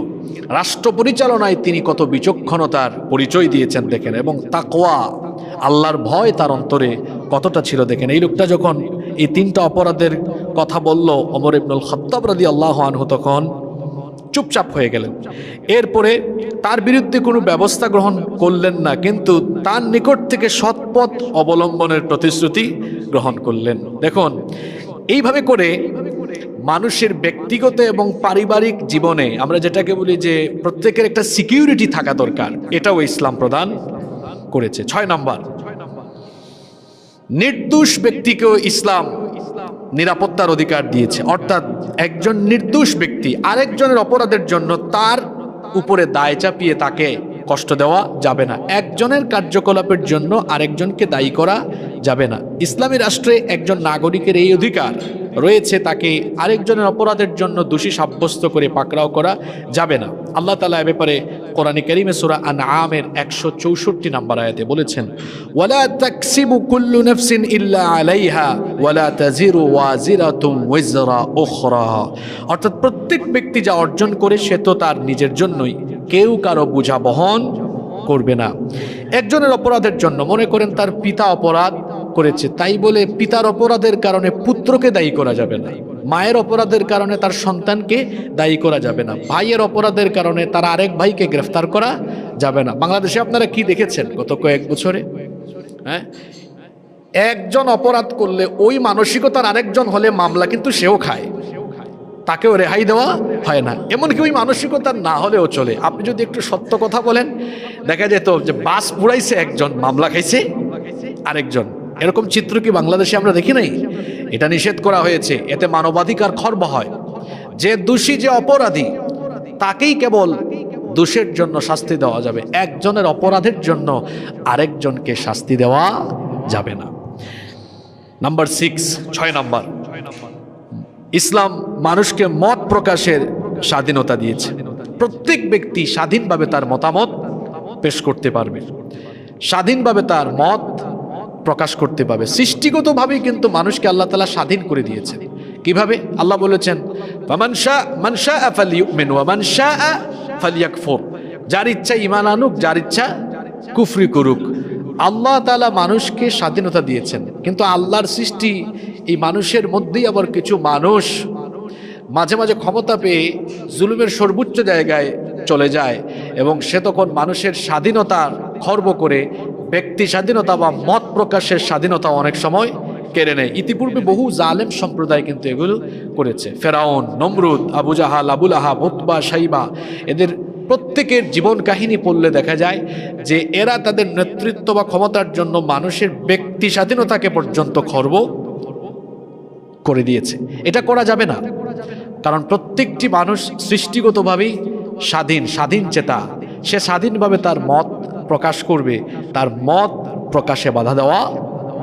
Speaker 2: রাষ্ট্র পরিচালনায় তিনি কত বিচক্ষণতার পরিচয় দিয়েছেন দেখেন, এবং তাকওয়া, আল্লাহর ভয় তার অন্তরে কতটা ছিল দেখেন। এই লোকটা যখন এই তিনটা অপরাধের কথা বলল, ওমর ইবনুল খাত্তাব রাদিয়াল্লাহু আনহু তখন চুপচাপ হয়ে গেলেন। এরপরে তার বিরুদ্ধে কোনো ব্যবস্থা গ্রহণ করলেন না, কিন্তু তার নিকট থেকে সৎপথ অবলম্বনের প্রতিশ্রুতি গ্রহণ করলেন। দেখুন, এইভাবে করে মানুষের ব্যক্তিগত এবং পারিবারিক জীবনে আমরা যেটাকে বলি যে প্রত্যেকের একটা সিকিউরিটি থাকা দরকার, এটাও ইসলাম প্রদান করেছে। 6 নম্বর, নির্দোষ ব্যক্তিকেও ইসলাম নিরাপত্তার অধিকার দিয়েছে। অর্থাৎ একজন নির্দোষ ব্যক্তি আরেকজনের অপরাধের জন্য তার উপরে দায় চাপিয়ে তাকে কষ্ট দেওয়া যাবে না। একজনের কার্যকলাপের জন্য আরেকজনকে দায়ী করা যাবে না। ইসলামী রাষ্ট্রে একজন নাগরিকের এই অধিকার রয়েছে, তাকে আরেকজনের অপরাধের জন্য দোষী সাব্যস্ত করে পাকড়াও করা যাবে না। আল্লাহ তাআলা এ ব্যাপারে কোরআনে কারীমে সূরা আনআমের 164 নম্বর আয়াতে বলেছেন, ওয়ালা তাকসিবু কুল্লু নাফসিন ইল্লা আলাইহা ওয়ালা তাজিরু ওয়াজিরাতুম ওয়িজরা উখরা। অর্থাৎ প্রত্যেক ব্যক্তি যা অর্জন করে সে তো তার নিজের জন্যই, কেউ কারো বোঝা বহন করবে না। একজনের অপরাধের জন্য, মনে করেন তার পিতা অপরাধ করেছে, তাই বলে পিতার অপরাধের কারণে পুত্রকে দায়ী করা যাবে না, মায়ের অপরাধের কারণে তার সন্তানকে দায়ী করা যাবে না, ভাইয়ের অপরাধের কারণে তার আরেক ভাইকে গ্রেফতার করা যাবে না। বাংলাদেশে আপনারা কি দেখেছেন গত কয়েক বছরে? হ্যাঁ, একজন অপরাধ করলে ওই মানসিকতার আরেকজন হলে মামলা কিন্তু সেও খায়, তাকেও রেহাই দেওয়া হয় না। এমনকি ওই মানসিকতার না হলেও চলে। আপনি যদি একটু সত্য কথা বলেন, দেখা যেত যে বাস পুড়াইছে একজন, মামলা খাইছে আরেকজন। এরকম চিত্র কি বাংলাদেশে আমরা দেখি নাই? এটা নিষেধ করা হয়েছে, এতে মানবাধিকার খর্ব হয়। যে দোষী, যে অপরাধী, তাকেই কেবল দোষের জন্য শাস্তি দেওয়া যাবে, একজনের অপরাধের জন্য আরেকজনকে শাস্তি দেওয়া যাবে না। নাম্বার 6 নম্বর, ইসলাম মানুষকে মত প্রকাশের স্বাধীনতা দিয়েছে। প্রত্যেক ব্যক্তি স্বাধীনভাবে তার মতামত পেশ করতে পারবে, স্বাধীনভাবে তার মত প্রকাশ করতে পারবে। সৃষ্টিগতভাবেই কিন্তু মানুষকে আল্লাহ তাআলা স্বাধীন করে দিয়েছেন। কিভাবে? আল্লাহ বলেছেন, ফামান শাআ ফালিউমিন ওয়া মান শাআ ফালিয়াকফুর। যার ইচ্ছা ঈমান আনুক, যার ইচ্ছা কুফরি করুক। আল্লাহ তাআলা মানুষকে স্বাধীনতা দিয়েছেন, কিন্তু আল্লাহর সৃষ্টি এই মানুষের মধ্যেই আবার কিছু মানুষ মাঝে মাঝে ক্ষমতা পেয়ে জুলুমের সর্বোচ্চ জায়গায় চলে যায়, এবং সে তখন মানুষের স্বাধীনতা খর্ব করে ব্যক্তি স্বাধীনতা বা মত প্রকাশের স্বাধীনতা অনেক সময় কেড়ে নেয়। ইতিপূর্বে বহু জালেম সম্প্রদায় কিন্তু এগুলো করেছে। ফেরাউন, নমরুদ, আবু জাহাল, আবুল আহাব, উতবা, শাইবা, এদের প্রত্যেকের জীবন কাহিনী পড়লে দেখা যায় যে এরা তাদের নেতৃত্ব বা ক্ষমতার জন্য মানুষের ব্যক্তি স্বাধীনতাকে পর্যন্ত খর্ব করে দিয়েছে। এটা করা যাবে না, কারণ প্রত্যেকটি মানুষ সৃষ্টিগতভাবেই স্বাধীন চেতা। সে স্বাধীনভাবে তার মত প্রকাশ করবে, তার মত প্রকাশে বাধা দেওয়া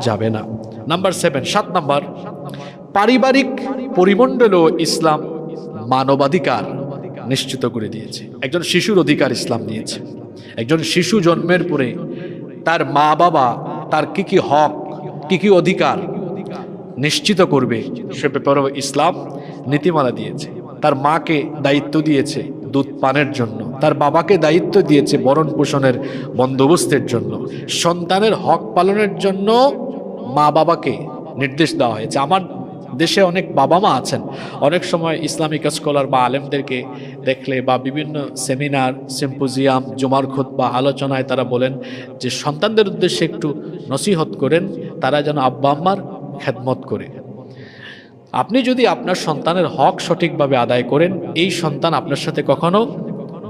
Speaker 2: যাবে না। নাম্বার 7 নম্বর, পারিবারিক পরিমণ্ডলেও ইসলাম মানবাধিকার নিশ্চিত করে দিয়েছে। একজন শিশুর অধিকার ইসলাম দিয়েছে। একজন শিশু জন্মের পরে তার মা বাবা তার কি কি হক, কি কি অধিকার নিশ্চিত করবে সে ব্যাপারেও ইসলাম নীতিমালা দিয়েছে। তার মাকে দায়িত্ব দিয়েছে দুধ পানের জন্য, তার বাবাকে দায়িত্ব দিয়েছে ভরণ পোষণের বন্দোবস্তের জন্য, সন্তানের হক পালনের জন্য মা বাবাকে নির্দেশ দেওয়া হয়েছে। আমার দেশে অনেক বাবা মা আছেন, অনেক সময় ইসলামিক স্কলার বা আলেমদেরকে দেখলে বা বিভিন্ন সেমিনার, সিম্পোজিয়াম, জুমার খুতবা, আলোচনায় তারা বলেন যে সন্তানদের উদ্দেশ্যে একটু নসিহত করেন, তারা যেন আব্বা আম্মার খেদমত করে। আপনি যদি আপনার সন্তানের হক সঠিকভাবে আদায় করেন, এই সন্তান আপনার সাথে কখনো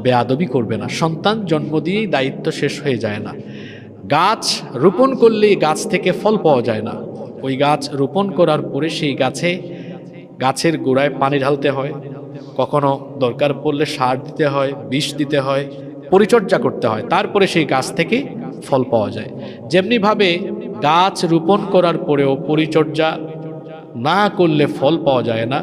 Speaker 2: বেয়াদবি করবে না। সন্তান জন্ম দিয়েই দায়িত্ব শেষ হয়ে যায় না। গাছ রোপণ করলেই গাছ থেকে ফল পাওয়া যায় না। ওই গাছ রোপণ করার পরে সেই গাছের গোড়ায় পানি ঢালতে হয়, কখনো দরকার পড়লে সার দিতে হয়, বিষ দিতে হয়, পরিচর্যা করতে হয়, তারপরে সেই গাছ থেকে ফল পাওয়া যায়। যেমনিভাবে গাছ রোপণ করার পরেও পরিচর্যা না করলে ফল পাওয়া যায় না,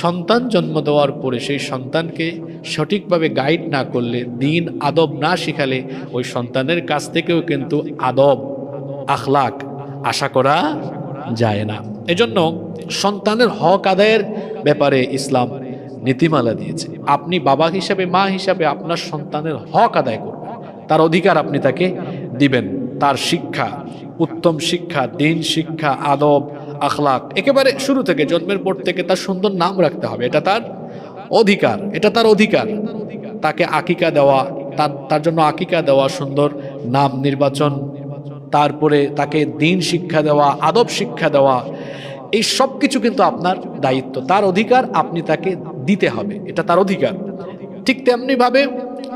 Speaker 2: সন্তান জন্ম দেওয়ার পরে সেই সন্তানকে সঠিকভাবে গাইড না করলে, দিন আদব না শিখালে ওই সন্তানের কাছ থেকেও কিন্তু আদব আখলাক আশা করা যায় না। এজন্য সন্তানের হক আদায়ের ব্যাপারে ইসলাম নীতিমালা দিয়েছে। আপনি বাবা হিসাবে, মা হিসাবে আপনার সন্তানের হক আদায় করবেন, তার অধিকার আপনি তাকে দিবেন। তার শিক্ষা, উত্তম শিক্ষা, দিন শিক্ষা, আদব আখলাক, একেবারে শুরু থেকে জন্মের পর থেকে তার সুন্দর নাম রাখতে হবে, এটা তার অধিকার, এটা তার অধিকার। তাকে আকিকা দেওয়া, তার জন্য আকিকা দেওয়া, সুন্দর নাম নির্বাচন, তারপরে তাকে দিন শিক্ষা দেওয়া, আদব শিক্ষা দেওয়া, এই সব কিছু কিন্তু আপনার দায়িত্ব, তার অধিকার, আপনি তাকে দিতে হবে, এটা তার অধিকার। ঠিক তেমনিভাবে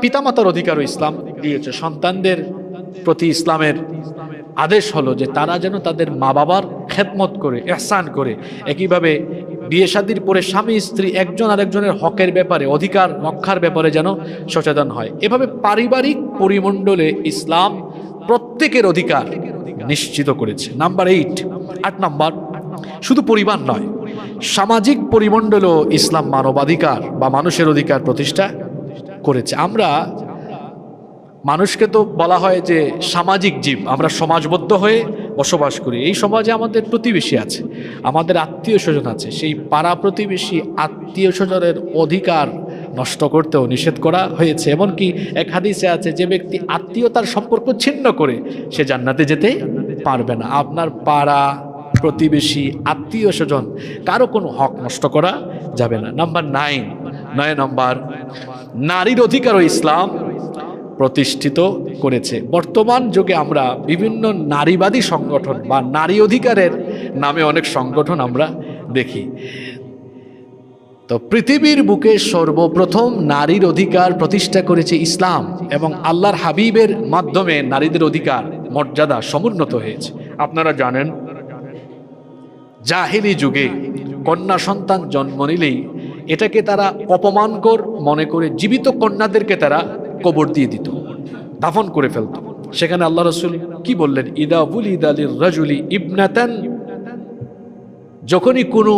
Speaker 2: পিতামাতার অধিকারও ইসলাম দিয়েছে। সন্তানদের প্রতি ইসলামের আদেশ হলো যে তারা যেন তাদের মা বাবার খেদমত করে, ইহসান করে। একইভাবে বিয়ে শাদীর পরে স্বামী স্ত্রী একজন আরেকজনের হকের ব্যাপারে, অধিকার রক্ষার ব্যাপারে যেন সচেতন হয়। এভাবে পারিবারিক পরিমণ্ডলে ইসলাম প্রত্যেকের অধিকার নিশ্চিত করেছে। নাম্বার 8 নাম্বার, শুধু পরিবার নয়, সামাজিক পরিমণ্ডলেও ইসলাম মানবাধিকার বা মানুষের অধিকার প্রতিষ্ঠা করেছে। আমরা মানুষকে তো বলা হয় যে সামাজিক জীব, আমরা সমাজবদ্ধ হয়ে বসবাস করি। এই সমাজে আমাদের প্রতিবেশী আছে, আমাদের আত্মীয় স্বজন আছে, সেই পাড়া প্রতিবেশী আত্মীয় স্বজনের অধিকার নষ্ট করতেও নিষেধ করা হয়েছে। এমনকি এক হাদিসে আছে, যে ব্যক্তি আত্মীয়তার সম্পর্ক ছিন্ন করে সে জান্নাতে যেতে পারবে না। আপনার পাড়া প্রতিবেশী আত্মীয় স্বজন কারো কোনো হক নষ্ট করা যাবে না। নাম্বার 9 নম্বর, নারীর অধিকারও ইসলাম প্রতিষ্ঠিত করেছে। বর্তমান যুগে আমরা বিভিন্ন নারীবাদী সংগঠন বা নারী অধিকারের নামে অনেক সংগঠন আমরা দেখি। তো পৃথিবীর বুকে সর্বপ্রথম নারীর অধিকার প্রতিষ্ঠা করেছে ইসলাম, এবং আল্লাহর হাবিবের মাধ্যমে নারীদের অধিকার মর্যাদা সমুন্নত হয়েছে। আপনারা জানেন, জাহেলি যুগে কন্যা সন্তান জন্ম নিলেই এটাকে তারা অপমানকর মনে করে জীবিত কন্যাদেরকে তারা কবর দিয়ে দিত, দাফন করে ফেলত। সেখানে আল্লাহ রাসূল কি বললেন? ইদা বুলিদা লিররাজুলি ইবনাতান, যখনই কোনো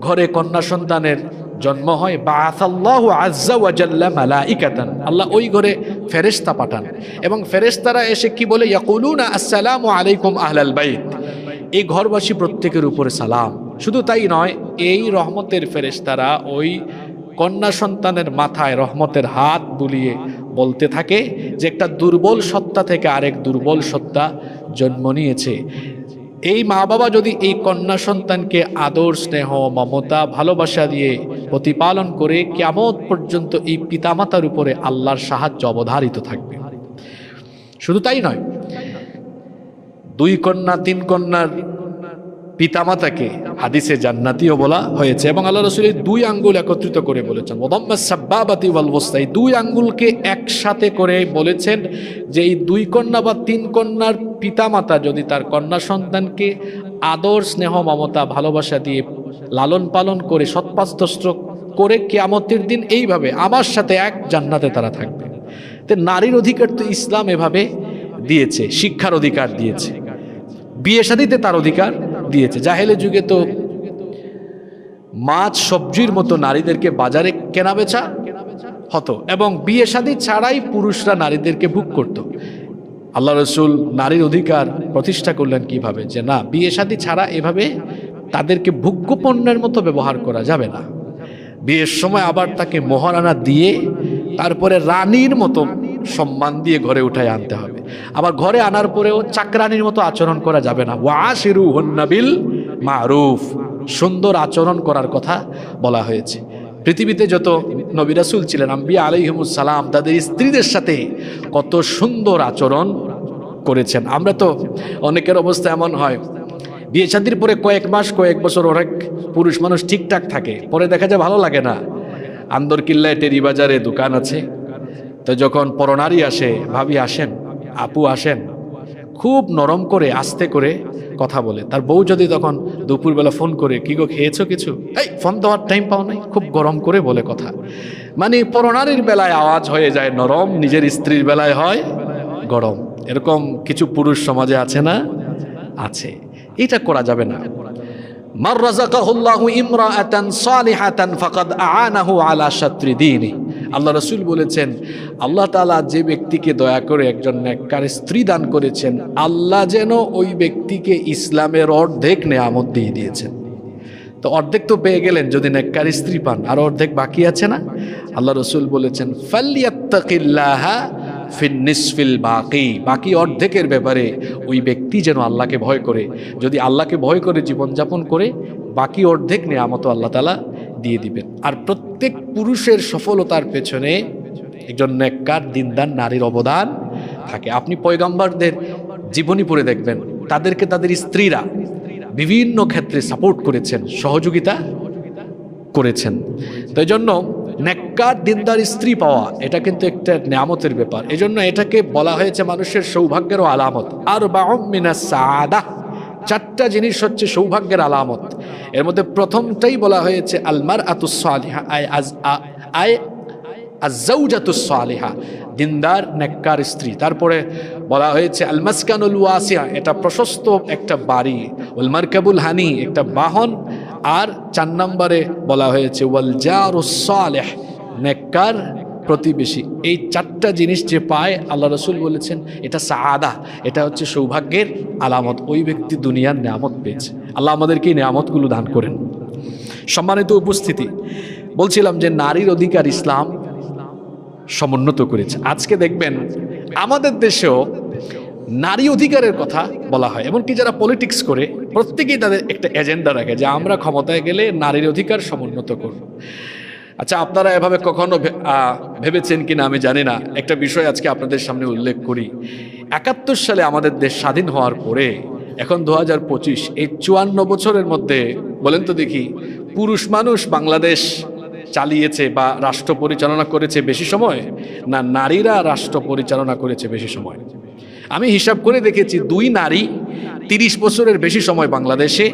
Speaker 2: ঘরে কন্যা সন্তানের জন্ম হয়, বাআসাল্লাহু আযজা ওয়া জাল্লা মালাইকাতান, আল্লাহ ওই ঘরে ফেরেশতা পাঠান, এবং ফেরেশতারা এসে কি বলে? ইয়াকুলুনা আসসালামু আলাইকুম আহলাল বাইত, এই ঘরবাসী প্রত্যেকের উপরে সালাম। শুধু তাই নয়, এই রহমতের ফেরেশতারা ওই কন্যা সন্তানের মাথায় রহমতের হাত বুলিয়ে বলতে থাকে যে একটা দুর্বল সত্তা থেকে আরেক দুর্বল সত্তা জন্ম নিয়েছে। এই মা বাবা যদি এই কন্যা সন্তানকে আদর, স্নেহ, মমতা, ভালোবাসা দিয়ে প্রতিপালন করে, কিয়ামত পর্যন্ত এই পিতামাতার উপরে আল্লাহর সাহায্য অবধারিত থাকবে। শুধু তাই নয়, 2 কন্যা 3 কন্যার পিতামাতাকে হাদিসে জান্নাতীও বলা হয়েছে, এবং আল্লাহ রাসূল 2 আঙ্গুল একত্রিত করে বলেছেন, ওয়াদাম্মাস সাব্বাবাতি ওয়াল ওয়াসতা, 2 আঙ্গুলকে একসাথে করে বলেছেন যে এই 2 কন্যা বা 3 কন্যার পিতামাতা যদি তার কন্যা সন্তানকে আদর, স্নেহ, মমতা, ভালোবাসা দিয়ে লালন পালন করে, সৎপাত্র করে, কিয়ামতের দিন এইভাবে আমার সাথে এক জান্নাতে তারা থাকবে। তো নারীর অধিকার তো ইসলাম এভাবে দিয়েছে, শিক্ষার অধিকার দিয়েছে, বিয়ে শাদীতে তার অধিকার দিয়েছে। জাহেলি যুগে তো মাছ সবজির মতো নারীদেরকে বাজারে কেনা বেচা হতো, এবং বিয়ে শাদী ছাড়াই পুরুষরা নারীদেরকে ভোগ করত। আল্লাহ রাসূল নারীর অধিকার প্রতিষ্ঠা করলেন কিভাবে? যে না, বিয়ে শাদী ছাড়া এভাবে তাদেরকে ভোগ্য পণ্যের মতো ব্যবহার করা যাবে না। বিয়ের সময় আবার তাকে মহারানা দিয়ে তারপরে রানীর মতো সম্মান দিয়ে ঘরে উঠায় আনতে হবে। আবার ঘরে আনার পরেও চাকরানির মতো আচরণ করা যাবে না। ওয়াশিরুহুন্না বিল মারুফ, সুন্দর আচরণ করার কথা বলা হয়েছে। পৃথিবীতে যত নবী রাসূল ছিলেন আম্বিয়া আলাইহিমুস সালাম, তাদের স্ত্রীদের সাথে কত সুন্দর আচরণ করেছেন। আমরা তো অনেকের অবস্থা এমন হয়, বিয়ে শাদীর পরে কয়েক মাস কয়েক বছর অনেক পুরুষ মানুষ ঠিকঠাক থাকে, পরে দেখা যায় ভালো লাগে না। আন্দর কিল্লায় টেরি বাজারে দোকান আছে, তো যখন পরনারী আসে, ভাবি আসেন, আপু আসেন, খুব নরম করে আস্তে করে কথা বলে। তার বউ যদি তখন দুপুরবেলা ফোন করে, কি গো খেয়েছো কিছু, এই ফোন দেওয়ার টাইম পাও নাই, খুব গরম করে বলে কথা। মানে পরনারীর বেলায় আওয়াজ হয়ে যায় নরম, নিজের স্ত্রীর বেলায় হয় গরম। এরকম কিছু পুরুষ সমাজে আছে না? আছে। এটা করা যাবে না। মান রাযাকাহুল্লাহু ইমরাআতান সালিহাতান ফাকাদ আ'আনাহু আলা শাত্রি দীনি। আল্লাহ রাসূল বলেছেন, আল্লাহ তাআলা যে ব্যক্তিকে দয়া করে একজন নেককার স্ত্রী দান করেছেন, আল্লাহ যেন ওই ব্যক্তিকে ইসলামের অর্ধেক নেয়ামত দিয়ে দিয়েছেন। তো অর্ধেক তো পেয়ে গেলেন যদি নেককার স্ত্রী পান, আর অর্ধেক বাকি আছে না? আল্লাহ রাসূল বলেছেন, ফালইয়াত্তাকিল্লাহা ফিন নিসফিল বাকি, বাকি অর্ধেকের ব্যাপারে ওই ব্যক্তি যেন আল্লাহকে ভয় করে। যদি আল্লাহকে ভয় করে জীবনযাপন করে, বাকি অর্ধেক নেয়ামত আল্লাহ তাআলা দিয়ে দিবেন। আর প্রত্যেক পুরুষের সফলতার পেছনে একজন নেককার দিনদার নারীর অবদান থাকে। আপনি পয়গম্বরদের জীবনী পড়ে দেখবেন, তাদেরকে তাদের স্ত্রীরা বিভিন্ন ক্ষেত্রে সাপোর্ট করেছেন, সহযোগিতা করেছেন। তো এই জন্য নেককার দিনদার স্ত্রী পাওয়া এটা কিন্তু একটা নিয়ামতের ব্যাপার। এই জন্য এটাকে বলা হয়েছে মানুষের সৌভাগ্যেরও আলামত। আর বাউম মিনাস সাআদা, চারটা জিনিস হচ্ছে সৌভাগ্যের আলামত। এর মধ্যে প্রথমটাই বলা হয়েছে আল মারআতুস সালিহা, আই আজ-জাওজাতুস সালিহা, দিনদার নেককার স্ত্রী। তারপরে বলা হয়েছে আল মাসকানুল ওয়াসিয়া, এটা প্রশস্ত একটা বাড়ি। ওয়াল মারকাবুল হানি, একটা বাহন। আর 4 নম্বরে বলা হয়েছে ওয়াল জারুস সালিহ, নেককার প্রতিবেশী। এই 4টা জিনিস যে পায়, আল্লাহ রাসূল বলেছেন এটা সাআদা, এটা হচ্ছে সৌভাগ্যের আলামত। ওই ব্যক্তি দুনিয়ার নিয়ামত পেয়েছে। আল্লাহ আমাদেরকে এই নিয়ামতগুলো দান করেন। সম্মানিত উপস্থিতি, বলছিলাম যে নারীর অধিকার ইসলাম সমুন্নত করেছে। আজকে দেখবেন আমাদের দেশেও নারী অধিকারের কথা বলা হয়, এমনকি যারা পলিটিক্স করে প্রত্যেকেই তাদের একটা এজেন্ডা রাখে যে আমরা ক্ষমতায় গেলে নারীর অধিকার সমুন্নত করব। আচ্ছা, আপনারা এভাবে কখনো ভেবেছেন কিনা আমি জানি না। একটা বিষয় আজকে আপনাদের সামনে উল্লেখ করি। 71 সালে আমাদের দেশ স্বাধীন হওয়ার পরে এখন 2025, এই 54 বছরের মধ্যে বলেন তো দেখি, পুরুষ মানুষ বাংলাদেশ চালিয়েছে বা রাষ্ট্র পরিচালনা করেছে বেশি সময়, না নারীরা রাষ্ট্র পরিচালনা করেছে বেশি সময়? আমি হিসাব করে দেখেছি 2 নারী 30 বছরের বেশি সময় বাংলাদেশে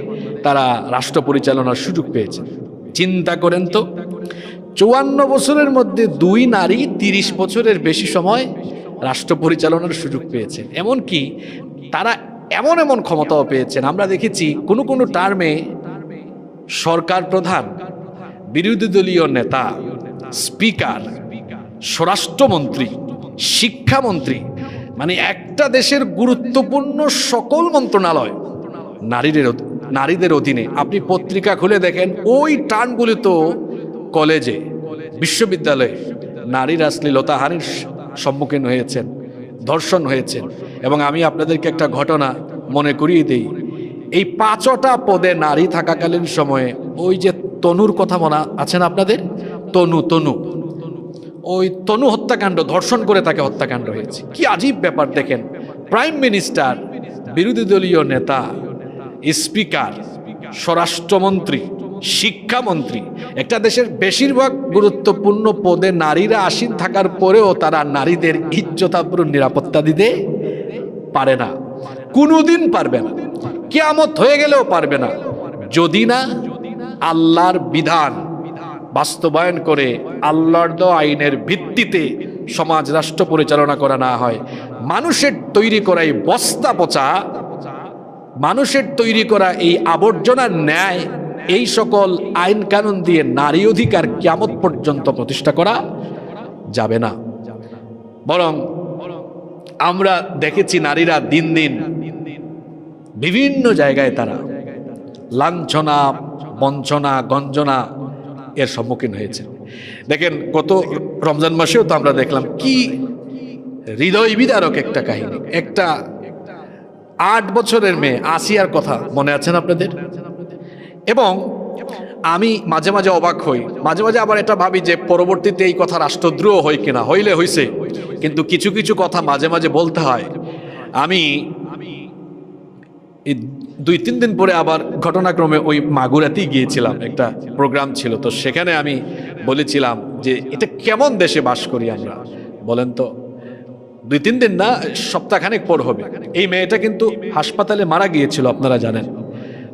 Speaker 2: তারা রাষ্ট্র পরিচালনার সুযোগ পেয়েছে। চিন্তা করেন তো, 54 বছরের মধ্যে 2 নারী 30 বছরের বেশি সময় রাষ্ট্র পরিচালনার সুযোগ পেয়েছেন। এমনকি তারা এমন এমন ক্ষমতাও পেয়েছেন। আমরা দেখেছি কোনো কোনো টার্মে সরকার প্রধান, বিরোধী দলীয় নেতা, স্পিকার, স্বরাষ্ট্রমন্ত্রী, শিক্ষামন্ত্রী, মানে একটা দেশের গুরুত্বপূর্ণ সকল মন্ত্রণালয় নারীদের অধীনে। আপনি পত্রিকা খুলে দেখেন, ওই টার্মগুলি তো কলেজে, বিশ্ববিদ্যালয়ে নারীরা শ্লীলতাহানির সম্মুখীন হয়েছেন, ধর্ষণ হয়েছেন। এবং আমি আপনাদেরকে একটা ঘটনা মনে করিয়ে দিই। এই 5টা পদে নারী থাকাকালীন সময়ে ওই যে তনুর কথা মনে আছেন আপনাদের? তনু ওই তনু হত্যাকাণ্ড, ধর্ষণ করে তাকে হত্যাকাণ্ড হয়েছে। কি আজীব ব্যাপার দেখেন, প্রাইম মিনিস্টার, বিরোধী দলীয় নেতা, স্পিকার, স্বরাষ্ট্রমন্ত্রী, শিক্ষামন্ত্রী, একটা দেশের বেশিরভাগ গুরুত্বপূর্ণ পদে নারীরা আসীন থাকার পরেও তারা নারীদের ইজ্জতাবরু নিরাপত্তা দিতে পারে না, কোনোদিন পারবে না, কিয়ামত হয়ে গেলেও পারবে না, যদি না আল্লাহর বিধান বাস্তবায়ন করে আল্লাহর দেওয়া আইনের ভিত্তিতে সমাজ রাষ্ট্র পরিচালনা করা না হয়। মানুষের তৈরি করা এই বস্তা পচা, মানুষের তৈরি করা এই আবর্জনার ন্যায় এই সকল আইন কানুন দিয়ে নারী অধিকার কিয়ামত পর্যন্ত প্রতিষ্ঠা করা যাবে না। বরং আমরা দেখেছি নারীরা দিন দিন বিভিন্ন জায়গায় তারা লাঞ্ছনা, বঞ্চনা, গঞ্জনা এর সম্মুখীন হয়েছে। দেখেন গত রমজান মাসেও তো আমরা দেখলাম কি হৃদয় বিদারক একটা কাহিনী। একটা 8 বছরের মেয়ে আসিয়ার কথা মনে আছেন আপনাদের? এবং আমি মাঝে মাঝে অবাক হই, মাঝে মাঝে আবার এটা ভাবি যে পরবর্তীতে এই কথা রাষ্ট্রদ্রোহ হয় কিনা, হইলে হইছে, কিন্তু কিছু কিছু কথা মাঝে মাঝে বলতে হয়। আমি 2-3 দিন পরে আবার ঘটনাক্রমে ওই মাগুরাতেই গিয়েছিলাম, একটা প্রোগ্রাম ছিল, তো সেখানে আমি বলেছিলাম যে এটা কেমন দেশে বাস করি আমরা বলেন তো। 2-3 দিন না, সপ্তাহখানেক পর হবে। এই মেয়েটা কিন্তু হাসপাতালে মারা গিয়েছিল, আপনারা জানেন।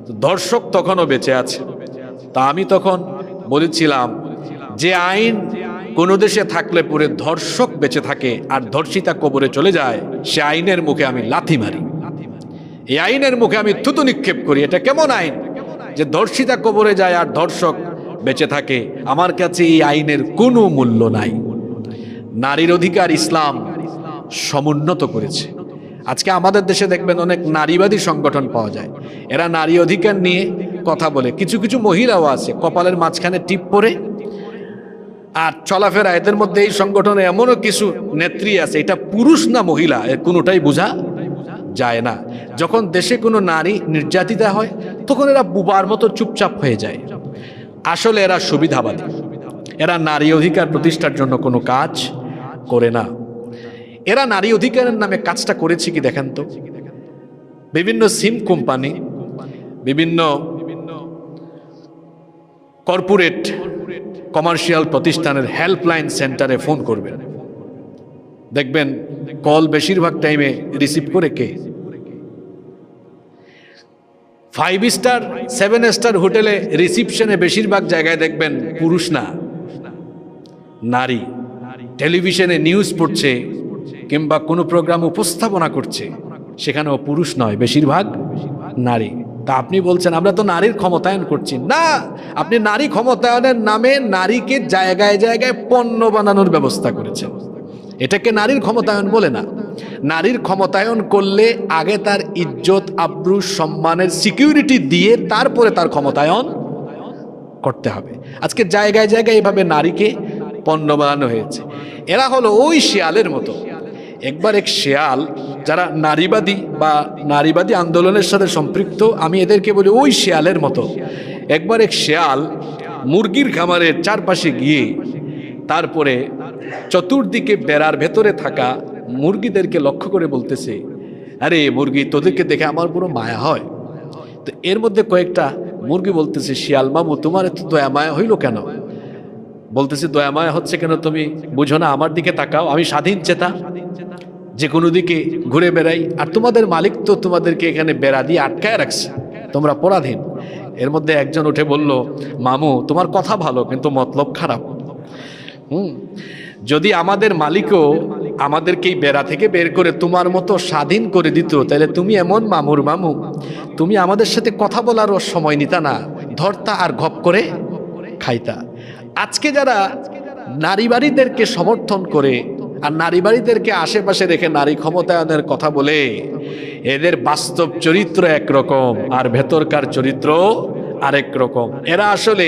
Speaker 2: তো ধর্ষক তখনও বেঁচে আছে। তা আমি তখন বলেছিলাম যে আইন কোনো দেশে থাকলে পরে ধর্ষক বেঁচে থাকে আর ধর্ষিতা কবরে চলে যায়, সে আইনের মুখে আমি লাথি মারি, এই আইনের মুখে আমি থুতু নিক্ষেপ করি। এটা কেমন আইন যে ধর্ষিতা কবরে যায় আর ধর্ষক বেঁচে থাকে? আমার কাছে এই আইনের কোনো মূল্য নাই। নারীর অধিকার ইসলাম সমুন্নত করেছে। আজকে আমাদের দেশে দেখবেন অনেক নারীবাদী সংগঠন পাওয়া যায়, এরা নারী অধিকার নিয়ে কথা বলে। কিছু কিছু মহিলাও আছে কপালের মাঝখানে টিপ পরে আর চলাফেরা। এদের মধ্যে এই সংগঠনে এমনও কিছু নেত্রী আছে, এটা পুরুষ না মহিলা এর কোনোটাই বোঝা যায় না। যখন দেশে কোনো নারী নির্যাতিতা হয় তখন এরা বুবার মতো চুপচাপ হয়ে যায়। আসলে এরা সুবিধাবাদী, এরা নারী অধিকার প্রতিষ্ঠার জন্য কোনো কাজ করে না। এরা নারী অধিকারের নামে কাজটা করেছে কি দেখেন তো। বিভিন্ন সিম কোম্পানি, বিভিন্ন কর্পোরেট কমার্শিয়াল প্রতিষ্ঠানের হেল্পলাইন সেন্টারে ফোন করবেন, দেখবেন কল বেশিরভাগ টাইমে রিসিভ করে কে? 5 স্টার 7 স্টার হোটেলে রিসিপশনে বেশিরভাগ জায়গায় দেখবেন পুরুষ না নারী। টেলিভিশনে নিউজ পড়ছে কিংবা কোনো প্রোগ্রাম উপস্থাপনা করছে, সেখানেও পুরুষ নয়, বেশিরভাগ নারী। তা আপনি বলছেন আমরা তো নারীর ক্ষমতায়ন করছি না। আপনি নারী ক্ষমতায়নের নামে নারীকে জায়গায় জায়গায় পণ্য বানানোর ব্যবস্থা করেছেন, এটাকে নারীর ক্ষমতায়ন বলে না। নারীর ক্ষমতায়ন করলে আগে তার ইজ্জত, আব্রু, সম্মানের সিকিউরিটি দিয়ে তারপরে তার ক্ষমতায়ন করতে হবে। আজকে জায়গায় জায়গায় এভাবে নারীকে পণ্য বানানো হয়েছে। এরা হলো ওই শিয়ালের মতো। একবার এক শিয়াল, যারা নারীবাদী বা নারীবাদী আন্দোলনের সাথে সম্পৃক্ত, আমি এদেরকে বলি ওই শিয়ালের মতো। একবার এক শিয়াল মুরগির খামারের চারপাশে গিয়ে তারপরে চতুর্দিকে বেড়ার ভেতরে থাকা মুরগিদেরকে লক্ষ্য করে বলতেছে, আরে মুরগি, তোদেরকে দেখে আমার পুরো মায়া হয়। তো এর মধ্যে কয়েকটা মুরগি বলতেছে, শিয়াল মামু তোমার এত দয়া মায়া হইল কেন? বলতেছে, দয়া মায়া হচ্ছে কেন তুমি বুঝো না? আমার দিকে তাকাও, আমি স্বাধীন চেতা, যে কোনো দিকে ঘুরে বেড়াই, আর তোমাদের মালিক তো তোমাদেরকে এখানে বেড়া দিয়ে আটকায় রাখছে, তোমরা পরাধীন। এর মধ্যে একজন উঠে বলল, মামু তোমার কথা ভালো কিন্তু মতলব খারাপ। যদি আমাদের মালিকও আমাদেরকে এই বেড়া থেকে বের করে তোমার মতো স্বাধীন করে দিত, তাহলে তুমি এমন মামুর মামু, তুমি আমাদের সাথে কথা বলারও সময় নিতা না, ধরতা আর ঘপ করে খাইতা। আজকে যারা নারীবাদীদেরকে সমর্থন করে আর নারীবাদীদেরকে আশেপাশে রেখে নারী ক্ষমতায়নের কথা বলে, এদের বাস্তব চরিত্র একরকম আর ভেতরকার চরিত্র আরেক রকম। এরা আসলে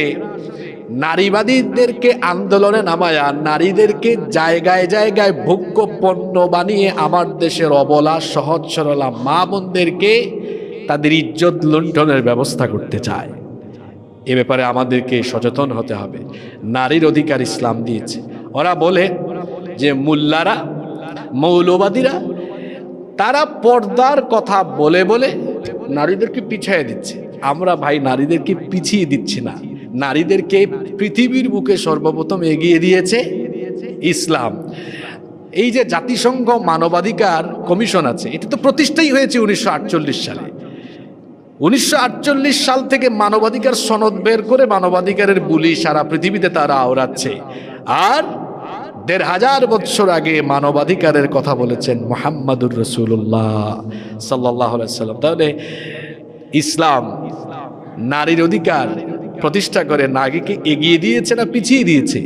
Speaker 2: নারীবাদীদেরকে আন্দোলনে নামায়া নারীদেরকে জায়গায় জায়গায় ভোগ্য পণ্য বানিয়ে আমার দেশের অবলা সহজ সরলা মা বোনদেরকে তাদের ইজ্জত লুণ্ঠনের ব্যবস্থা করতে চায়। এ ব্যাপারে আমাদেরকে সচেতন হতে হবে। নারীর অধিকার ইসলাম দিয়েছে। ওরা বলে যে মোল্লারা, মৌলবাদীরা, তারা পর্দার কথা বলে বলে নারীদেরকে পিছিয়ে দিচ্ছে। আমরা ভাই নারীদেরকে পিছিয়ে দিচ্ছি না, নারীদেরকে পৃথিবীর বুকে সর্বপ্রথম এগিয়ে দিয়েছে ইসলাম। এই যে জাতিসংঘ মানবাধিকার কমিশন আছে, এটা তো প্রতিষ্ঠাই হয়েছে 1948 সালে। 1948 সাল থেকে মানবাধিকার সনদ বের করে মানবাধিকারের বুলি সারা পৃথিবীতে তারা আওড়াচ্ছে। আর 1500 বছর আগে মানবাধিকারের কথা বলেছেন মুহাম্মাদুর রাসূলুল্লাহ সাল্লাল্লাহু আলাইহি সাল্লাম। তাহলে ইসলাম নারীর অধিকার প্রতিষ্ঠা করে নারীকে এগিয়ে দিয়েছে না পিছিয়ে দিয়েছে?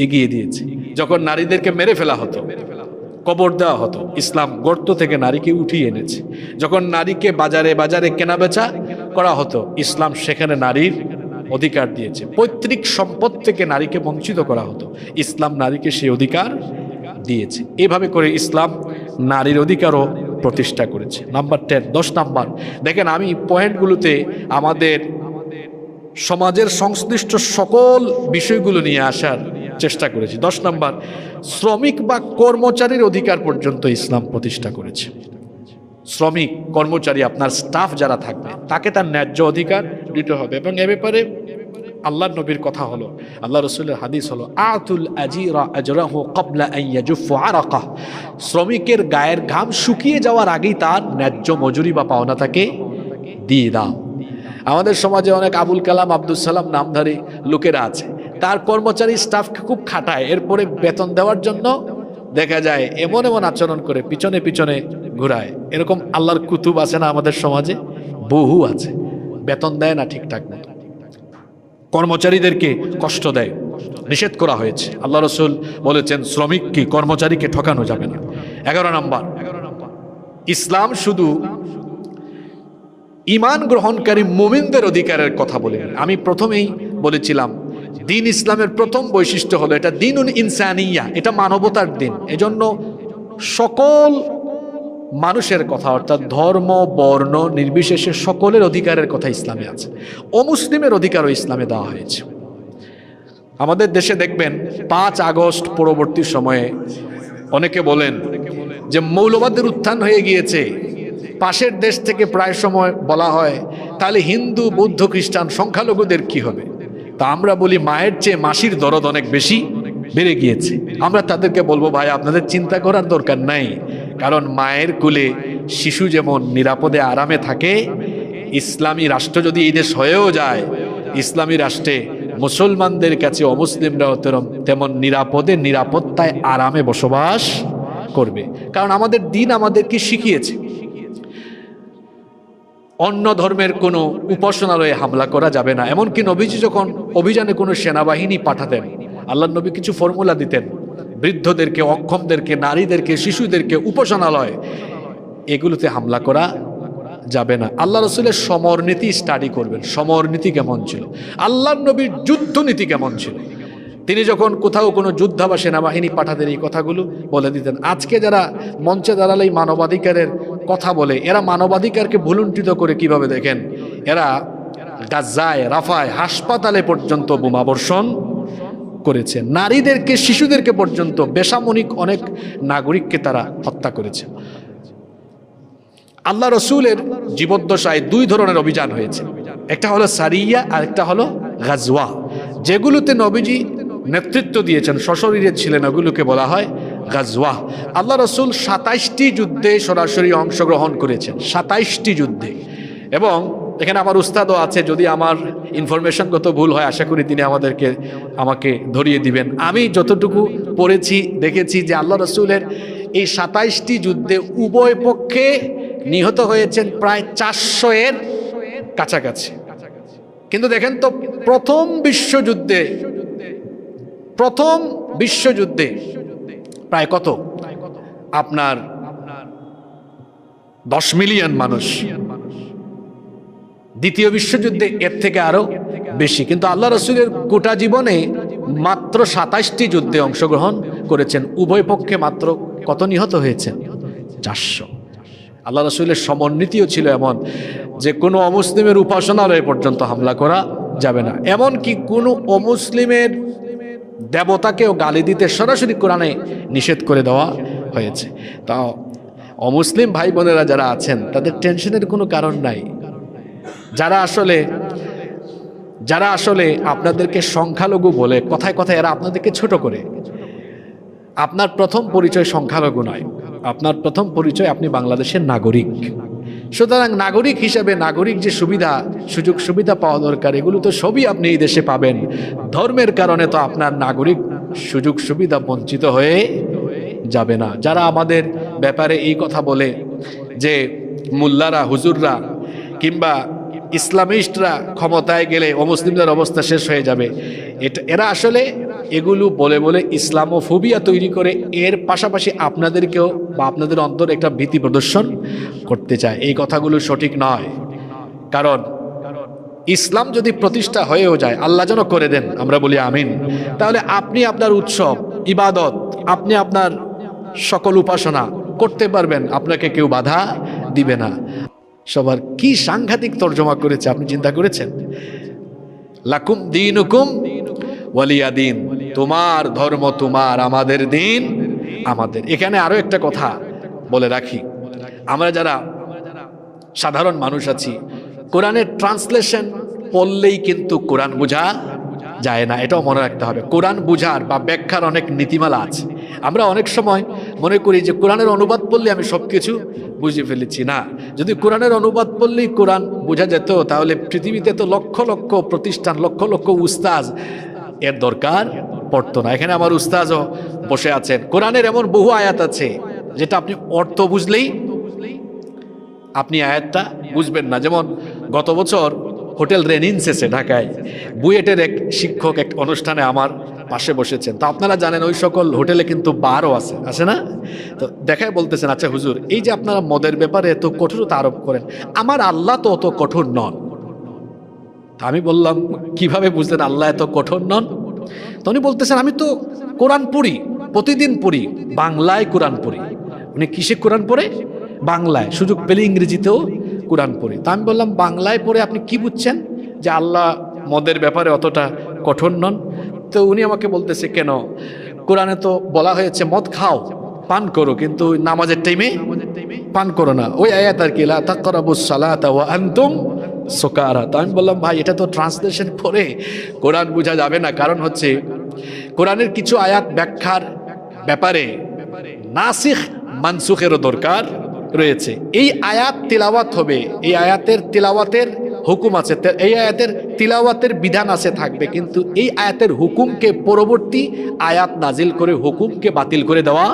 Speaker 2: এগিয়ে দিয়েছে। যখন নারীদেরকে মেরে ফেলা হতো, কবর দেওয়া হতো, ইসলাম গর্ত থেকে নারীকে উঠিয়ে এনেছে। যখন নারীকে বাজারে বাজারে কেনা বেচা করা হতো, ইসলাম সেখানে নারীর অধিকার দিয়েছে। পৈতৃক সম্পদ থেকে নারীকে বঞ্চিত করা হতো, ইসলাম নারীকে সেই অধিকার দিয়েছে। এভাবে করে ইসলাম নারীর অধিকারও প্রতিষ্ঠা করেছে। নাম্বার 10, 10 নাম্বার দেখেন, আমি পয়েন্টগুলোতে আমাদের সমাজের সংশ্লিষ্ট সকল বিষয়গুলো নিয়ে আসার চেষ্টা করেছি। 10 নাম্বার, শ্রমিক বা কর্মচারীর অধিকার পর্যন্ত ইসলাম প্রতিষ্ঠা করেছে। শ্রমিক কর্মচারী, আপনার স্টাফ যারা থাকবে, তাকে তার ন্যায্য অধিকার দিতে হবে। এবং এ ব্যাপারে আল্লাহ নবীর কথা হলো, আল্লাহ রসুলের হাদিস হলো, আতুল আজিরা আজরাহু ক্বাবলা আন ইয়াজুফু আরাকাহ, শ্রমিকের গায়ের ঘাম শুকিয়ে যাওয়ার আগেই তার ন্যায্য মজুরি বা পাওনা তাকে দিয়ে দাও। আমাদের সমাজে অনেক আবুল কালাম, আব্দুল সালাম নামধারী লোকেরা আছে, তার কর্মচারী স্টাফকে খুব খাটায়, এরপরে বেতন দেওয়ার জন্য দেখা যায় এমন এমন আচরণ করে পিছনে পিছনে ঘুরায়। এরকম আল্লাহর কুতুব আছে না আমাদের সমাজে, বহু আছে, বেতন দেয় না ঠিকঠাক মতো, কর্মচারীদেরকে কষ্ট দেয়, নিষেধ করা হয়েছে। আল্লাহ রসুল বলেছেন শ্রমিককে, কর্মচারীকে ঠকানো যাবে না। 11 নম্বর, ইসলাম শুধু ঈমান গ্রহণকারী মুমিনদের অধিকারের কথা বলেন। আমি প্রথমেই বলেছিলাম, দিন ইসলামের প্রথম বৈশিষ্ট্য হলো এটা দিনুন ইনসানিয়া, এটা মানবতার দিন। এজন্য সকল মানুষের কথা, অর্থাৎ ধর্ম বর্ণ নির্বিশেষে সকলের অধিকারের কথা ইসলামে আছে। অমুসলিমের অধিকারও ইসলামে দেওয়া হয়েছে। আমাদের দেশে দেখবেন 5 আগস্ট পরবর্তী সময়ে অনেকে বলেন যে মৌলবাদের উত্থান হয়ে গিয়েছে, পাশের দেশ থেকে প্রায় সময় বলা হয় তাহলে হিন্দু বৌদ্ধ খ্রিস্টান সংখ্যালঘুদের কি হবে। তা আমরা বলি মায়ের চেয়ে মাসির দরদ অনেক বেশি বেড়ে গিয়েছে। আমরা তাদেরকে বলবো, ভাই আপনাদের চিন্তা করার দরকার নাই, কারণ মায়ের কোলে শিশু যেমন নিরাপদে আরামে থাকে, ইসলামী রাষ্ট্র যদি এই দেশ হয়েও যায়, ইসলামী রাষ্ট্রে মুসলমানদের কাছে অমুসলিমরাও তেমন নিরাপদে নিরাপত্তায় আরামে বসবাস করবে। কারণ আমাদের দিন আমাদেরকে শিখিয়েছে অন্য ধর্মের কোনো উপাসনালয়ে হামলা করা যাবে না। এমনকি নবীজি যখন অভিযানে কোনো সেনাবাহিনী পাঠাতেন, আল্লাহ নবী কিছু ফর্মুলা দিতেন, বৃদ্ধদেরকে, অক্ষমদেরকে, নারীদেরকে, শিশুদেরকে উপাসনালয় এগুলোতে হামলা করা যাবে না। আল্লাহ রসুলের সমরনীতি স্টাডি করবেন, সমরনীতি কেমন ছিল, আল্লাহ নবীর যুদ্ধনীতি কেমন ছিল। তিনি যখন কোথাও কোনো যোদ্ধা বা সেনাবাহিনী পাঠাতেন এই কথাগুলো বলে দিতেন। আজকে যারা মঞ্চে দাঁড়ালেই মানবাধিকারের কথা বলে, এরা মানবাধিকারকে ভুলুণ্ঠিত করে কিভাবে দেখেন, এরা গাজায়, রাফায়, হাসপাতালে পর্যন্ত বোমাবর্ষণ করেছে, নারীদেরকে, শিশুদেরকে পর্যন্ত, বেসামরিক অনেক নাগরিককে তারা হত্যা করেছে। আল্লাহ রসুলের জীবদ্দশায় 2 ধরনের অভিযান হয়েছে, একটা হলো সারিয়া আর একটা হলো গাজওয়া। যেগুলোতে নবীজি নেতৃত্ব দিয়েছেন, সশরীরে ছিলেন, ওগুলোকে বলা হয় গাজওয়া। আল্লাহ রসুল 27টি যুদ্ধে সরাসরি অংশগ্রহণ করেছেন, 27টি যুদ্ধে। এবং এখানে আমার উস্তাদও আছে, যদি আমার ইনফরমেশনগত ভুল হয় আশা করি তিনি আমাকে ধরিয়ে দিবেন। আমি যতটুকু পড়েছি দেখেছি যে আল্লাহ রসুলের এই 27টি যুদ্ধে উভয় পক্ষে নিহত হয়েছেন প্রায় 400-এর কাছাকাছি। কিন্তু দেখেন তো, প্রথম বিশ্বযুদ্ধে প্রায় কত, আপনার 10 মিলিয়ন মানুষ, দ্বিতীয় বিশ্বযুদ্ধে এর থেকে আরো বেশি। কিন্তু আল্লাহ রসুলের গোটা জীবনে মাত্র 27টি যুদ্ধে অংশগ্রহণ করেছেন, উভয় পক্ষে মাত্র কত নিহত হয়েছেন, 400। আল্লাহ রসুলের সমরনীতিও ছিল এমন যে কোনো অমুসলিমের উপাসনালয় পর্যন্ত হামলা করা যাবে না। এমনকি কোনো অমুসলিমের দেবতাকেও গালি দিতে সরাসরি কোরআনে নিষেধ করে দেওয়া হয়েছে। তা অমুসলিম ভাই বোনেরা যারা আছেন তাদের টেনশনের কোনো কারণ নাই। যারা আসলে আপনাদেরকে সংখ্যালঘু বলে কথায় কথায় এরা আপনাদেরকে ছোট করে, আপনার প্রথম পরিচয় সংখ্যালঘু নয়, আপনার প্রথম পরিচয় আপনি বাংলাদেশের নাগরিক। সুতরাং নাগরিক হিসাবে নাগরিক যে সুযোগ সুবিধা পাওয়া দরকার, এগুলো তো সবই আপনি এই দেশে পাবেন। ধর্মের কারণে তো আপনার নাগরিক সুযোগ সুবিধা বঞ্চিত হয়ে যাবে না। যারা আমাদের ব্যাপারে এই কথা বলে যে মোল্লারা, হুজুররা কিংবা ইসলামিস্টরা ক্ষমতায় গেলে অমুসলিমদের অবস্থা শেষ হয়ে যাবে, এরা আসলে এগুলো বলে বলে ইসলামোফোবিয়া তৈরি করে, এর পাশাপাশি আপনাদেরকেও বা আপনাদের অন্তর একটা ভীতি প্রদর্শন করতে চায়। এই কথাগুলো সঠিক নয়, কারণ ইসলাম যদি প্রতিষ্ঠা হয়েও যায়, আল্লাহ যেন করে দেন, আমরা বলি আমিন, তাহলে আপনি আপনার উৎসব ইবাদত, আপনি আপনার সকল উপাসনা করতে পারবেন, আপনাকে কেউ বাধা দিবে না। সবার কি সাংঘাতিক তর্জমা করেছে, আপনি চিন্তা করেছেন? লাকুম দীনুকুম ওয়ালিয়া দিন, তোমার ধর্ম তোমার, আমাদের দিন আমাদের। এখানে আরো একটা কথা বলে রাখি, আমরা যারা সাধারণ মানুষ আছি, কোরআনের ট্রান্সলেশন পড়লেই কিন্তু কোরআন বোঝা যায় না, এটাও মনে রাখতে হবে। কোরআন বুঝার বা ব্যাখ্যার অনেক নীতিমালা আছে। আমরা অনেক সময় মনে করি যে কোরআনের অনুবাদ পড়লে আমি সব কিছু বুঝে ফেলেছি। না, যদি কোরআনের অনুবাদ পড়লেই কোরআন বোঝা যেত, তাহলে পৃথিবীতে তো লক্ষ লক্ষ প্রতিষ্ঠান, লক্ষ লক্ষ উস্তাজ এর দরকার পড়তো না। এখানে আমার উস্তাজও বসে আছেন। কোরআনের এমন বহু আয়াত আছে যেটা আপনি অর্থ বুঝলেই আপনি আয়াতটা বুঝবেন না। যেমন গত বছর হোটেল রেনিনসেসে ঢাকায় বুয়েটের এক শিক্ষক এক অনুষ্ঠানে আমার পাশে বসেছেন। তো আপনারা জানেন ওই সকল হোটেলে কিন্তু বারও আছে না? তো দেখায় বলতেছেন, আচ্ছা হুজুর, এই যে আপনারা মদের ব্যাপারে এত কঠোরতা আরোপ করেন, আমার আল্লাহ তো অত কঠোর নন। তা আমি বললাম, কিভাবে বুঝলেন আল্লাহ এত কঠোর নন? তো উনি বলতেছেন, আমি তো কোরআন পড়ি, প্রতিদিন পড়ি, বাংলায় কোরআন পড়ি। উনি কিসে কোরআন পড়ে? বাংলায়, সুযোগ পেলে ইংরেজিতেও কোরআন পড়ি। তা আমি বললাম, বাংলায় পড়ে আপনি কি বুঝছেন যে আল্লাহ মদের ব্যাপারে অতটা কঠোর নন? তো উনি আমাকে বলতেছে, কেন? কোরআনে তো বলা হয়েছে মদ খাও, পান করো, কিন্তু নামাজের টাইমে পান করো না। ওই আয়াত আর কি, লা তাকরাবুস সালাতা ওয়া আনতুম সুকারা। তো আমি বললাম, ভাই এটা তো ট্রান্সলেশন করে কোরআন বোঝা যাবে না। কারণ হচ্ছে কোরআনের কিছু আয়াত ব্যাখ্যার ব্যাপারে নাসিখ মানসুখেরও দরকার রয়েছে। এই আয়াত তিলাওয়াত হবে, এই আয়াতের তিলাওয়াতের হুকুম আছে, এই আয়াতের তিলাওয়াতের বিধান আছে থাকবে, কিন্তু এই আয়াতের হুকুমকে পরবর্তী আয়াত নাজিল করে হুকুমকে বাতিল করে দেওয়া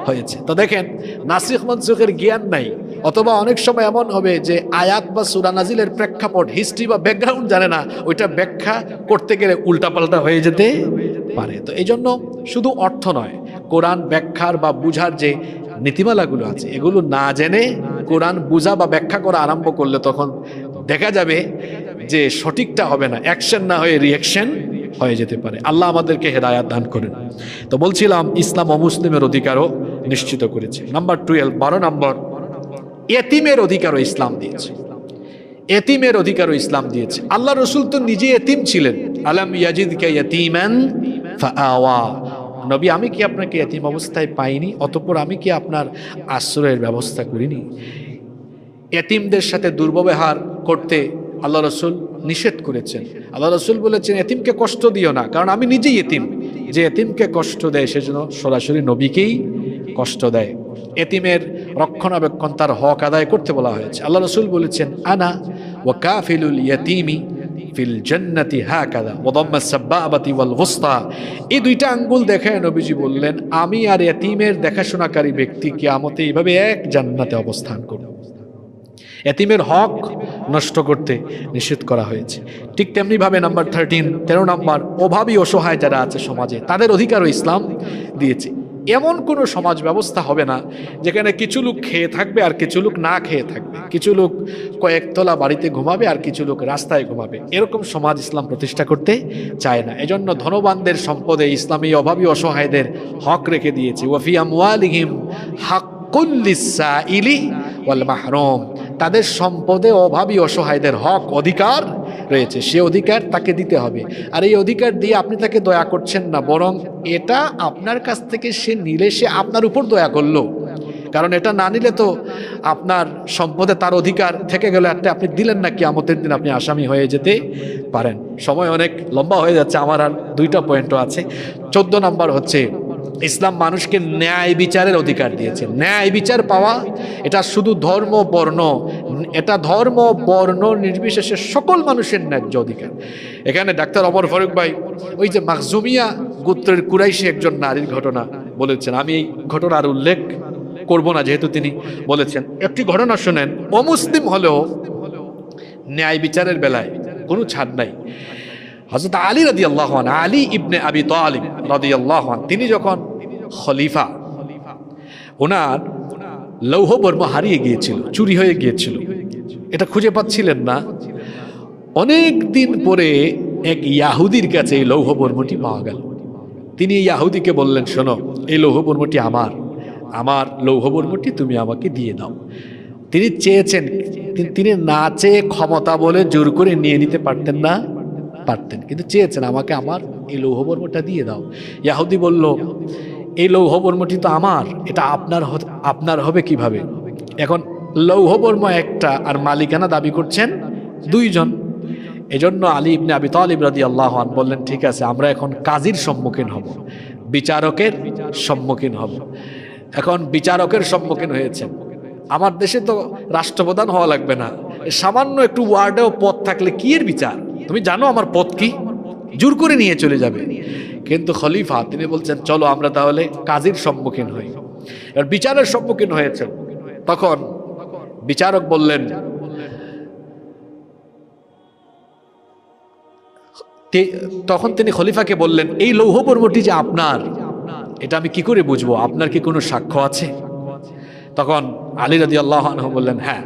Speaker 2: হয়েছে। তো দেখেন, নাসিখ মানসুখের জ্ঞান নাই, অথবা অনেক সময় এমন হবে যে আয়াত বা সূরা নাজিলের প্রেক্ষাপট, হিস্ট্রি বা ব্যাকগ্রাউন্ড জানে না, ওইটা ব্যাখ্যা করতে গেলে উল্টাপাল্টা হয়ে যেতে পারে। তো এই জন্য শুধু অর্থ নয়, কোরআন ব্যাখ্যার বা বুঝার যে নীতিমালাগুলো আছে, এগুলো না জেনে কোরআন বুঝা বা ব্যাখ্যা করা আরম্ভ করলে তখন দেখা যাবে যে সঠিকটা হবে না, অ্যাকশন না হয়ে রিয়াকশন হয়ে যেতে পারে। আল্লাহ আমাদেরকে হেদায়াত দান করেন। তো বলছিলাম, ইসলাম অমুসলিমের অধিকারও নিশ্চিত করেছে। নাম্বার 12, 12 নম্বর, এতিমের অধিকারও ইসলাম দিয়েছে। এতিমের অধিকারও ইসলাম দিয়েছে। আল্লাহ রসুল তো নিজে এতিম ছিলেন। আলাম ইয়াজিদকা ইয়াতীমান ফাআওয়া, নবী আমি কি আপনাকে এতিম অবস্থায় পাইনি, অতঃপর আমি কি আপনার আশ্রয়ের ব্যবস্থা করিনি? এতিমদের সাথে দুর্ব্যবহার করতে আল্লাহ রসুল নিষেধ করেছেন। আল্লাহ রসুল বলেছেন, এতিমকে কষ্ট দিও না, কারণ আমি নিজেই এতিম। যে এতিমকে কষ্ট দেয় সেজন্য সরাসরি নবীকেই কষ্ট দেয়। এতিমের রক্ষণাবেক্ষণ, তার হক আদায় করতে বলা হয়েছে। আল্লাহ রসুল বলেছেন, আনা ওয়া কাফিলুল ইয়াতীমি ফিল জান্নাতি হাকাযা ওয়া দাম্মাস সাবাবাতি ওয়াল ওয়ুসতা। এই দুইটা আঙ্গুল দেখায় নবীজি বললেন, আমি আর এতিমের দেখাশোনাকারী ব্যক্তি কিয়ামতে এইভাবে এক জান্নাতে অবস্থান করব। এতিমের হক নষ্ট করতে নিষেধ করা হয়েছে। ঠিক তেমনিভাবে নাম্বার 13 নম্বর, অভাবী অসহায় যারা আছে সমাজে, তাদের অধিকারও ইসলাম দিয়েছে। এমন কোনো সমাজ ব্যবস্থা হবে না যেখানে কিছু লোক খেয়ে থাকবে আর কিছু লোক না খেয়ে থাকবে, কিছু লোক কয়েকতলা বাড়িতে ঘুমাবে আর কিছু লোক রাস্তায় ঘুমাবে। এরকম সমাজ ইসলাম প্রতিষ্ঠা করতে চায় না। এজন্য ধনবানদের সম্পদে ইসলামী অভাবী অসহায়দের হক রেখে দিয়েছে। ওয়াফি আমওয়ালিহিম হাক্কুল লিসসাইলি ওয়াল মাহরুম, তাদের সম্পদে অভাবী অসহায়দের হক, অধিকার রয়েছে, সে অধিকার তাকে দিতে হবে। আর এই অধিকার দিয়ে আপনি তাকে দয়া করছেন না, বরং এটা আপনার কাছ থেকে সে নিলে সে আপনার উপর দয়া করলো। কারণ এটা না নিলে তো আপনার সম্পদে তার অধিকার থেকে গেলে একটা আপনি দিলেন না, কিয়ামতের দিন আপনি আসামি হয়ে যেতে পারেন। সময় অনেক লম্বা হয়ে যাচ্ছে, আমার আর 2টা পয়েন্টও আছে। 14 নম্বর হচ্ছে, ইসলাম মানুষকে ন্যায় বিচারের অধিকার দিয়েছে। ন্যায় বিচার পাওয়া, এটা শুধু ধর্ম বর্ণ, এটা ধর্ম বর্ণ নির্বিশেষে সকল মানুষের ন্যায্য অধিকার। এখানে ডাক্তার ওমর ফারুক ভাই ওই যে মাখজুমিয়া গোত্রের কুরাইশি একজন নারীর ঘটনা বলেছেন, আমি এই ঘটনার উল্লেখ করব না যেহেতু তিনি বলেছেন। একটি ঘটনা শোনেন, অমুসলিম হলেও ন্যায় বিচারের বেলায় কোনো ছাড় নাই। হযরত আলী রাদিয়াল্লাহু আনহু, আলী ইবনে আবি তালিব রাদিয়াল্লাহু আনহু, তিনি যখন খলিফা, ওনার লৌহ বর্ম হারিয়ে গিয়েছিল, চুরি হয়ে গিয়েছিল, এটা খুঁজে পাচ্ছিলেন না। অনেক দিন পরে এক ইয়াহুদির কাছে এই লৌহ বর্মটি পাওয়া গেল। তিনি ইয়াহুদিকে বললেন, শোনো, এই লৌহ বর্মটি আমার লৌহ বর্মটি তুমি আমাকে দিয়ে দাও। তিনি চেয়েছেন, তিনি না চেয়ে ক্ষমতা বলে জোর করে নিয়ে নিতে পারতেন না, পারতেন, কিন্তু চেয়েছেন আমাকে আমার এই লৌহ বর্মটা দিয়ে দাও। ইয়াহুদি বলল, এই লৌহ বর্মটি তো আমার, এটা আপনার হবে কিভাবে? এখন লৌহ বর্ম একটা আর মালিকানা দাবি করছেন দুইজন। এজন্য আলী ইবনে আবি তালিব রাদিয়াল্লাহু আনহু বললেন, ঠিক আছে, আমরা এখন কাজীর সম্মুখীন হব, বিচারকের সম্মুখীন হব। এখন বিচারকের সম্মুখীন হয়েছেন। আমার দেশে তো রাষ্ট্রপ্রধান হওয়া লাগবে না, সামান্য একটু ওয়ার্ডেও পদ থাকলে কি এর বিচার? তুমি জানো আমার পদ কি? জোর করে নিয়ে চলে যাবে। কিন্তু খলিফা তিনি বলছেন, চলো আমরা তাহলে কাজীর সম্মুখীন হই। এবার বিচারের সম্মুখীন হয়েছেন। তখন বিচারক বললেন, তখন তিনি খলিফাকে বললেন, এই লৌহ বর্মটি যে আপনার, এটা আমি কি করে বুঝবো? আপনার কি কোনো সাক্ষ্য আছে? তখন আলী রাদিয়াল্লাহু আনহু বললেন, হ্যাঁ,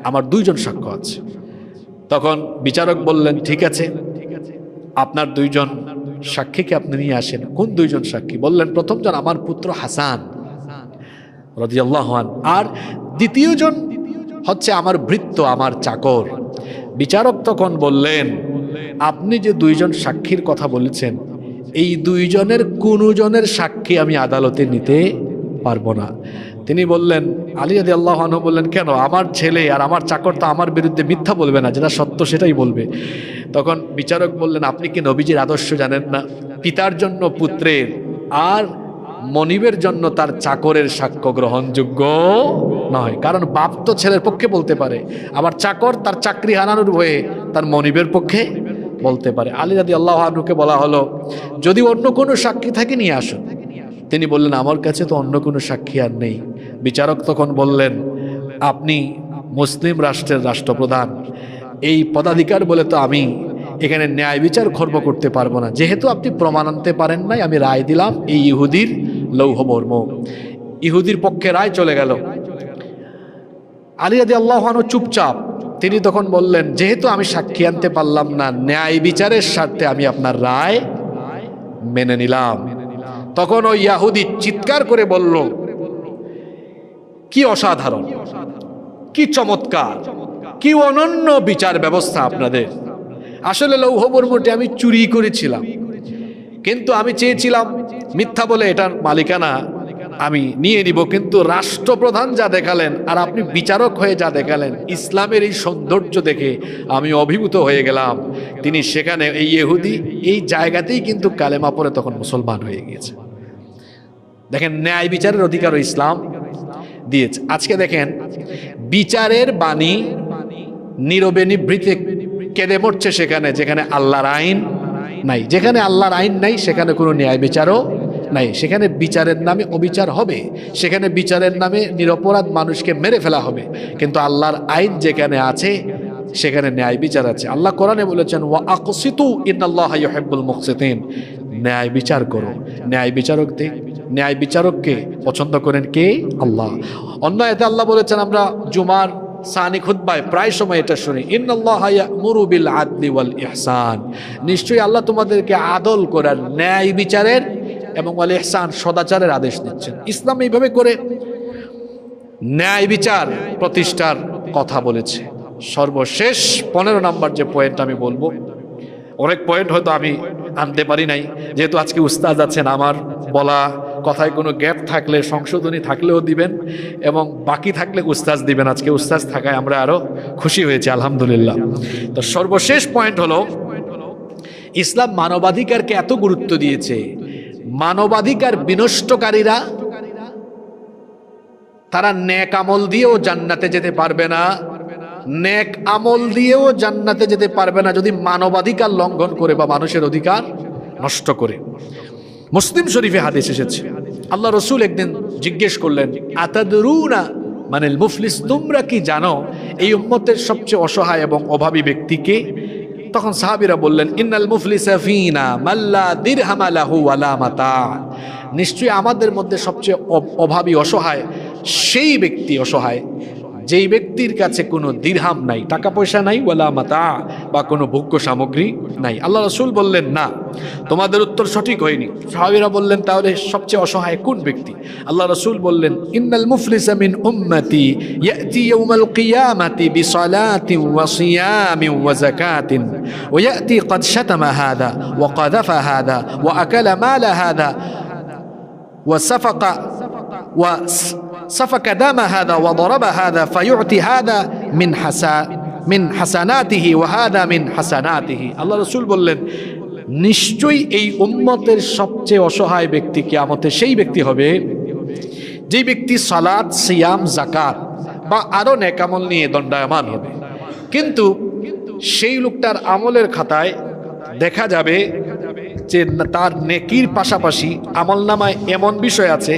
Speaker 2: আমার দুইজন সাক্ষ্য আছে। তখন বিচারক বললেন, ঠিক আছে, আপনার দুইজন সাক্ষীকে আপনি নিয়ে আসেন। কোন দুইজন সাক্ষী? বললেন, প্রথমজন আমার পুত্র হাসান রাদিয়াল্লাহু আনহু, আর দ্বিতীয়জন হচ্ছে আমার ভৃত্য, আমার চাকর। বিচারক তখন বললেন, আপনি যে দুইজন সাক্ষীর কথা বলেছেন, এই দুইজনের কোনো জনের সাক্ষী আমি আদালতে নিতে পারবো না। তিনি বললেন, আলী রাদিয়াল্লাহু আনহু বললেন, কেন? আমার ছেলে আর আমার চাকর তো আমার বিরুদ্ধে মিথ্যা বলবে না, যেটা সত্য সেটাই বলবে। তখন বিচারক বললেন, আপনি কি নবীজির আদর্শ জানেন না? পিতার জন্য পুত্রের আর মনিবের জন্য তার চাকরের সাক্ষ্য গ্রহণযোগ্য নয়, কারণ বাপ তো ছেলের পক্ষে বলতে পারে, আবার চাকর তার চাকরি হারানোর ভয়ে তার মনিবের পক্ষে বলতে পারে। আলী রাদিয়াল্লাহু আনহুকে বলা হলো, যদি অন্য কোনো সাক্ষী থাকে নিয়ে আসুন। তিনি বললেন, আমার কাছে তো অন্য কোনো সাক্ষী আর নেই। বিচারক তখন বললেন, আপনি মুসলিম রাষ্ট্রের রাষ্ট্রপ্রধান, এই পদাধিকার বলে তো আমি এখানে ন্যায় বিচার খর্ব করতে পারবো না। যেহেতু আপনি প্রমাণ আনতে পারেন নাই, আমি রায় দিলাম এই ইহুদির লৌহ বর্ম। ইহুদির পক্ষে রায় চলে গেল। আলী রাদিয়াল্লাহু আনহু চুপচাপ। তিনি তখন বললেন, যেহেতু আমি সাক্ষী আনতে পারলাম না, ন্যায় বিচারের স্বার্থে আমি আপনার রায় মেনে নিলাম। তখন ওই ইয়াহুদি চিৎকার করে বলল, কি অসাধারণ, কি চমৎকার, কি অনন্য বিচার ব্যবস্থা আপনাদের। আসলে লৌহ বর্মটি আমি চুরি করেছিলাম, কিন্তু আমি চেয়েছিলাম মিথ্যা বলে এটার মালিকানা আমি নিয়ে নিব, কিন্তু রাষ্ট্রপ্রধান যা দেখালেন আর আপনি বিচারক হয়ে যা দেখালেন, ইসলামের এই সৌন্দর্য দেখে আমি অভিভূত হয়ে গেলাম। তিনি সেখানে, এই ইহুদি এই জায়গাতেই কিন্তু কালেমা পড়ে তখন মুসলমান হয়ে গিয়েছে। দেখেন, ন্যায় বিচারের অধিকারও ইসলাম দিয়েছে। আজকে দেখেন, বিচারের বাণী নীরবে নিভৃতে কেঁদে মরছে সেখানে যেখানে আল্লাহর আইন নাই। যেখানে আল্লাহর আইন নাই সেখানে কোনো ন্যায় বিচারও নাই। সেখানে বিচারের নামে অবিচার হবে, সেখানে বিচারের নামে নিরপরাধ মানুষকে মেরে ফেলা হবে। কিন্তু আল্লাহর আইন যেখানে আছে সেখানে ন্যায় বিচার আছে। আল্লাহ কোরআনে বলেছেন, ওয়া আকসিতু ইন্নাল্লাহা ইউহিব্বুল মুকসিতিন, ন্যায় বিচার করো। ন্যায় বিচারককে পছন্দ করেন কে? আল্লাহ। অন্য আয়াতে আল্লাহ বলেছেন, আমরা জুমার সানি খুতবায় প্রায় সময় এটা শুনি, ইন্নাল্লাহা ইয়া'মুরু বিল আদলি ওয়াল ইহসান, নিশ্চয়ই আল্লাহ তোমাদেরকে আদল করার, ন্যায় বিচারের এবং ওয়াল ইহসান, সদাচারের আদেশ দিচ্ছেন। ইসলাম এইভাবে করে ন্যায় বিচার প্রতিষ্ঠার কথা বলেছে। সর্বশেষ 15 নম্বর যে পয়েন্ট আমি বলবো, অনেক পয়েন্ট হয়তো আমি আনতে পারি নাই, যেহেতু আজকে উস্তাদ আছেন, আমার বলা কথায় কোনো গ্যাপ থাকলে, সংশোধনী থাকলেও দিবেন এবং বাকি থাকলে উস্তাদ দিবেন। আজকে উস্তাদ থাকায় আমরা আরো খুশি হয়েছি, আলহামদুলিল্লাহ। তো সর্বশেষ পয়েন্ট হলো, ইসলাম মানবাধিকারকে এত গুরুত্ব দিয়েছে, মানবাধিকার বিনষ্টকারীরা তারা নেক আমল দিয়েও জান্নাতে যেতে পারবে না, নেক আমল দিয়েও জান্নাতে যেতে পারবে না যদি মানবাধিকার লঙ্ঘন করে বা মানুষের অধিকার নষ্ট করে। মুসলিম শরীফে হাদিস এসেছে, আল্লাহ রসুল একদিন জিজ্ঞেস করলেন, আতাদরুনা মানিল মুফলিস, তোমরা কি জানো এই উম্মতের সবচেয়ে অসহায় এবং অভাবী ব্যক্তিকে? তখন সাহাবীরা বললেন, ইন্নাল মুফলিসা ফিনা মাল্লা দিরহামা লাহু ওয়ালা মাতা, নিশ্চয়ই আমাদের মধ্যে সবচেয়ে অভাবী অসহায় সেই ব্যক্তি, অসহায় যেই ব্যক্তির কাছে কোনো দিরহাম নাই, টাকা পয়সা নাই, ওয়ালা মাতা বা কোনো ভোগ্য সামগ্রী নাই। আল্লাহ রাসূল বললেন না, তোমাদের উত্তর সঠিক হয়নি। সাহাবীরা বললেন তাহলে সবচেয়ে অসহায় কোন ব্যক্তি? আল্লাহ রাসূল বললেন ইন্নাল মুফলিসা মিন উম্মতি ইয়াতি ইয়াউমাল কিয়ামাতি বিসালাতিন ওয়া সিয়ামিন ওয়া যাকাতিন ওয়া ইয়াতি ক্বাদ শাতামা হাদা ওয়া কাযাফা হাদা ওয়া আকালা মালা হাদা ওয়া সাফাকা ওয়া سفك دم هذا وضرب هذا فيعطي هذا من حسناته وهذا من حسناته। আল্লাহ রাসূল বললেন নিশ্চয়ই এই উম্মতের সবচেয়ে অসহায় ব্যক্তি কিয়ামতে সেই ব্যক্তি হবে যে ব্যক্তি সালাত, সিয়াম, যাকাত বা আরো নেক আমল নিয়ে দণ্ডায়মান হবে, কিন্তু সেই লোকটার আমলের খাতায় দেখা যাবে যে তার নেকির পাশাপাশি আমলনামায় এমন বিষয় আছে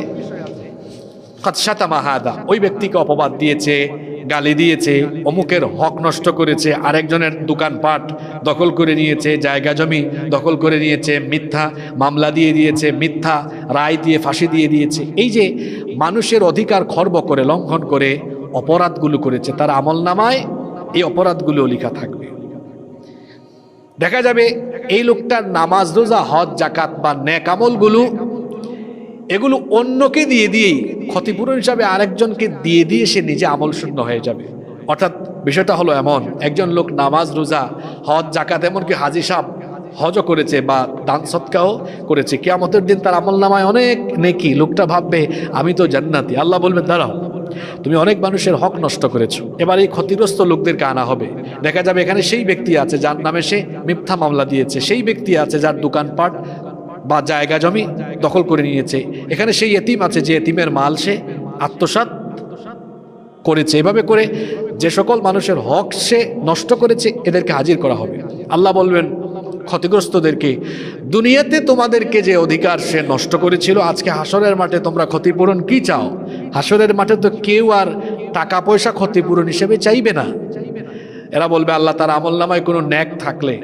Speaker 2: ওই ব্যক্তিকে অপবাদ দিয়েছে, গালি দিয়েছে, অমুকের হক নষ্ট করেছে, আরেকজনের দোকানপাট দখল করে নিয়েছে, জায়গা জমি দখল করে নিয়েছে, মিথ্যা মামলা দিয়ে দিয়েছে, মিথ্যা রায় দিয়ে ফাঁসি দিয়ে দিয়েছে। এই যে মানুষের অধিকার খর্ব করে লঙ্ঘন করে অপরাধগুলো করেছে, তার আমলনামায় এই অপরাধগুলো লেখা থাকবে। দেখা যাবে এই লোকটার নামাজ, রোজা, হজ, যাকাত বা নেক আমলগুলো এগুলো অন্যকে দিয়ে দিয়েই ক্ষতিপূরণ হিসাবে আরেকজনকে দিয়ে দিয়ে সে নিজে আমল শূন্য হয়ে যাবে। অর্থাৎ বিষয়টা হলো এমন, একজন লোক নামাজ, রোজা, হজ, যাকাত এমনকি হাজী সাহেব হজও করেছে বা দান সৎকাও করেছে, কিয়ামতের দিন তার আমলনামায় অনেক নেকি, লোকটা ভাববে আমি তো জান্নাতি। আল্লাহ বলবেন দাঁড়াও, তুমি অনেক মানুষের হক নষ্ট করেছো, এবার এই ক্ষতিগ্রস্ত লোকদেরকে আনা হবে। দেখা যাবে এখানে সেই ব্যক্তি আছে যার নামে সে মিথ্যা মামলা দিয়েছে, সেই ব্যক্তি আছে যার দোকানপাট বা জায়গা জমি দখল করে নিয়েছে, এখানে সেই এতিম আছে যে এতিমের মাল সে আত্মসাৎ করেছে। এভাবে করে যে সকল মানুষের হক সে নষ্ট করেছে এদেরকে হাজির করা হবে। আল্লাহ বলবেন ক্ষতিগ্রস্তদেরকে, দুনিয়াতে তোমাদেরকে যে অধিকার সে নষ্ট করেছিল, আজকে হাসরের মাঠে তোমরা ক্ষতিপূরণ কি চাও? হাসরের মাঠে তো কেউ আর টাকা পয়সা ক্ষতিপূরণ হিসেবে চাইবে না। এরা বলবে আল্লাহ তার আমলনামায় কোনো নেক থাকলে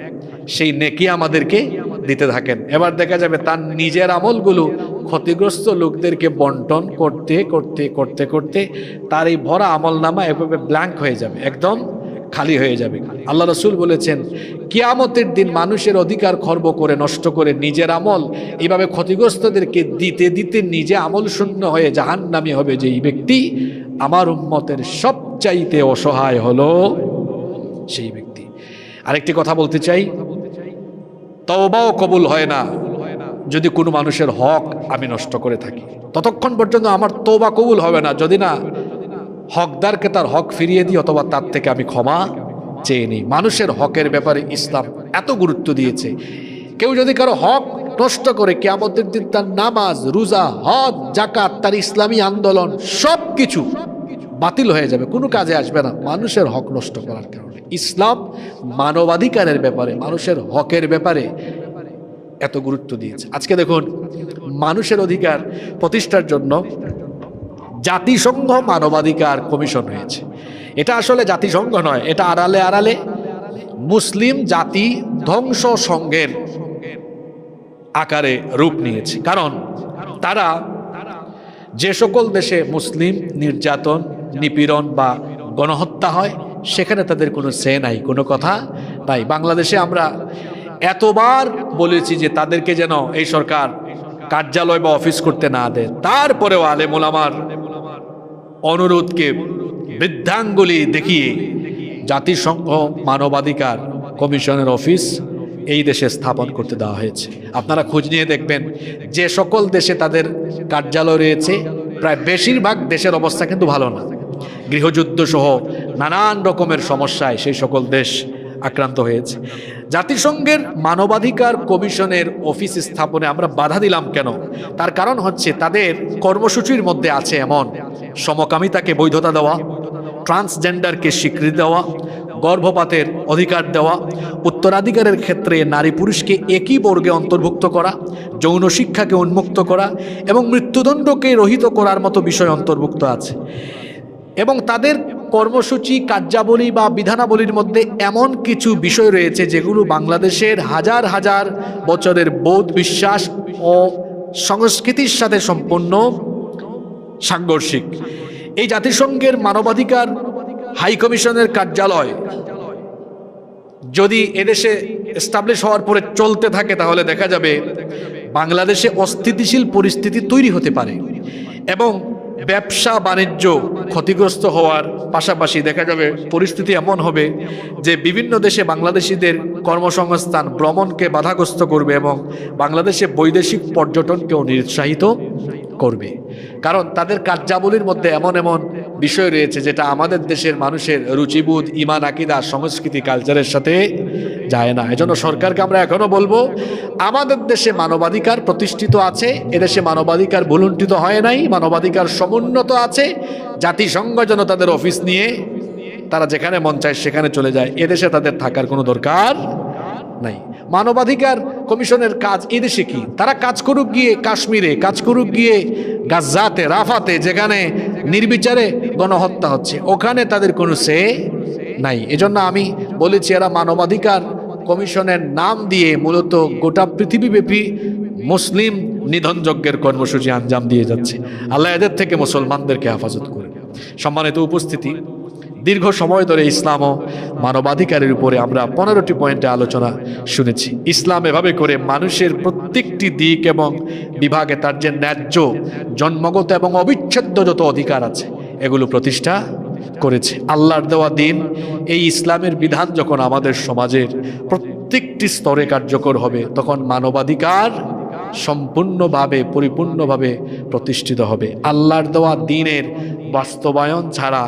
Speaker 2: সেই নেকি আমাদেরকে দিতে থাকেন। এবার দেখা যাবে তার নিজের আমলগুলো ক্ষতিগ্রস্ত লোকদেরকে বন্টন করতে করতে করতে করতে তার এই ভরা আমলনামা এভাবে ব্ল্যাঙ্ক হয়ে যাবে, একদম খালি হয়ে যাবে। আল্লাহ রাসূল বলেছেন কিয়ামতের দিন মানুষের অধিকার খর্ব করে নষ্ট করে নিজের আমল এইভাবে ক্ষতিগ্রস্তদেরকে দিতে দিতে নিজে আমল শূন্য হয়ে জাহান্নামী হবে যেই ব্যক্তি, আমার উম্মতের সবচাইতে অসহায় হলো সেই ব্যক্তি। আরেকটি কথা বলতে চাই, তওবাও কবুল হয় না যদি কোনো মানুষের হক আমি নষ্ট করে থাকি, ততক্ষণ পর্যন্ত আমার তওবা কবুল হবে না যদি না হকদারকে তার হক ফিরিয়ে দিই অথবা তার থেকে আমি ক্ষমা চেয়ে নিই। মানুষের হকের ব্যাপারে ইসলাম এত গুরুত্ব দিয়েছে, কেউ যদি কারো হক নষ্ট করে কিয়ামতের দিন তার নামাজ, রোজা, হজ, যাকাত, তার ইসলামী আন্দোলন সব কিছু বাতিল হয়ে যাবে, কোনো কাজে আসবে না মানুষের হক নষ্ট করার কারণে। ইসলাম মানবাধিকারের ব্যাপারে, মানুষের হকের ব্যাপারে এত গুরুত্ব দিয়েছে। আজকে দেখুন, মানুষের অধিকার প্রতিষ্ঠার জন্য জাতিসংঘ মানবাধিকার কমিশন হয়েছে। এটা আসলে জাতিসংঘ নয়, এটা আড়ালে আড়ালে মুসলিম জাতি ধ্বংস সংঘের আকারে রূপ নিয়েছে। কারণ তারা যে সকল দেশে মুসলিম নির্যাতন, নিপীড়ন বা গণহত্যা হয় সেখানে তাদের কোনো সে নাই, কোনো কথা নাই। বাংলাদেশে আমরা এতবার বলেছি যে তাদেরকে যেন এই সরকার কার্যালয় বা অফিস করতে না দেয়, তারপরেও আলেম ওলামার অনুরোধকে বৃদ্ধাঙ্গুলি দেখিয়ে জাতিসংঘ মানবাধিকার কমিশনের অফিস এই দেশে স্থাপন করতে দেওয়া হয়েছে। আপনারা খোঁজ নিয়ে দেখবেন যে সকল দেশে তাদের কার্যালয় রয়েছে প্রায় বেশিরভাগ দেশের অবস্থা কিন্তু ভালো না, গৃহযুদ্ধ সহ নানান রকমের সমস্যায় সেই সকল দেশ আক্রান্ত হয়েছে। জাতিসংঘের মানবাধিকার কমিশনের অফিস স্থাপনে আমরা বাধা দিলাম কেন? তার কারণ হচ্ছে তাদের কর্মসূচির মধ্যে আছে এমন সমকামিতাকে বৈধতা দেওয়া, ট্রান্সজেন্ডারকে স্বীকৃতি দেওয়া, গর্ভপাতের অধিকার দেওয়া, উত্তরাধিকারের ক্ষেত্রে নারী পুরুষকে একই বর্গে অন্তর্ভুক্ত করা, যৌন শিক্ষাকে উন্মুক্ত করা এবং মৃত্যুদণ্ডকে রহিত করার মতো বিষয় অন্তর্ভুক্ত আছে। এবং তাদের কর্মসূচি, কার্যাবলী বা বিধানাবলীর মধ্যে এমন কিছু বিষয় রয়েছে যেগুলো বাংলাদেশের হাজার হাজার বছরের বৌদ্ধ বিশ্বাস ও সংস্কৃতির সাথে সম্পূর্ণ সাংঘর্ষিক। এই জাতিসংঘের মানবাধিকার হাই কমিশনের কার্যালয় যদি এদেশে এস্টাবলিশ হওয়ার পরে চলতে থাকে, তাহলে দেখা যাবে বাংলাদেশে অস্থিতিশীল পরিস্থিতি তৈরি হতে পারে এবং ব্যবসা বাণিজ্য ক্ষতিগ্রস্ত হওয়ার পাশাপাশি দেখা যাবে পরিস্থিতি এমন হবে যে বিভিন্ন দেশে বাংলাদেশিদের কর্মসংস্থান ভ্রমণকে বাধাগ্রস্ত করবে এবং বাংলাদেশে বৈদেশিক পর্যটনকেও নিরুৎসাহিত করবে। কারণ তাদের কার্যাবলীর মধ্যে এমন এমন বিষয় রয়েছে যেটা আমাদের দেশের মানুষের রুচিবোধ, ঈমান, আকীদা, সংস্কৃতি, কালচারের সাথে যায় না। এজন্য সরকারকে আমরা এখনো বলবো, আমাদের দেশে মানবাধিকার প্রতিষ্ঠিত আছে, এদেশে মানবাধিকার ভুলুণ্ঠিত হয় নাই, মানবাধিকার সমুন্নত আছে। জাতিসংঘ যেন তাদের অফিস নিয়ে তারা যেখানে মন চায় সেখানে চলে যায়, এদেশে তাদের থাকার কোনো দরকার নাই। মানবাধিকার কমিশনের কাজ এদেশে কি? তারা কাজ করুক গিয়ে কাশ্মীরে, কাজ করুক গিয়ে গাজাতে, রাফাতে, যেখানে নির্বিচারে গণহত্যা হচ্ছে, ওখানে তাদের কোনো সে নাই। এজন্য আমি বলেছি, এরা মানবাধিকার কমিশনের নাম দিয়ে মূলত গোটা পৃথিবীব্যাপী মুসলিম নিধনযজ্ঞের কর্মসূচি আঞ্জাম দিয়ে যাচ্ছে। আল্লাহ এদের থেকে মুসলমানদেরকে হেফাজত করে। সম্মানিত উপস্থিতি, দীর্ঘ সময় ধরে ইসলাম ও মানবাধিকারের উপরে আমরা 15টি পয়েন্টে আলোচনা শুনেছি। ইসলাম এভাবে করে মানুষের প্রত্যেকটি দিক এবং বিভাগে তার যে ন্যায্য জন্মগত এবং অবিচ্ছেদ্য যত অধিকার আছে এগুলো প্রতিষ্ঠা করেছে। আল্লাহর দেওয়া দিন, এই ইসলামের বিধান যখন আমাদের সমাজের প্রত্যেকটি স্তরে কার্যকর হবে, তখন মানবাধিকার সম্পূর্ণভাবে পরিপূর্ণভাবে প্রতিষ্ঠিত হবে। আল্লাহর দেওয়া দ্বীনের বাস্তবায়ন ছাড়া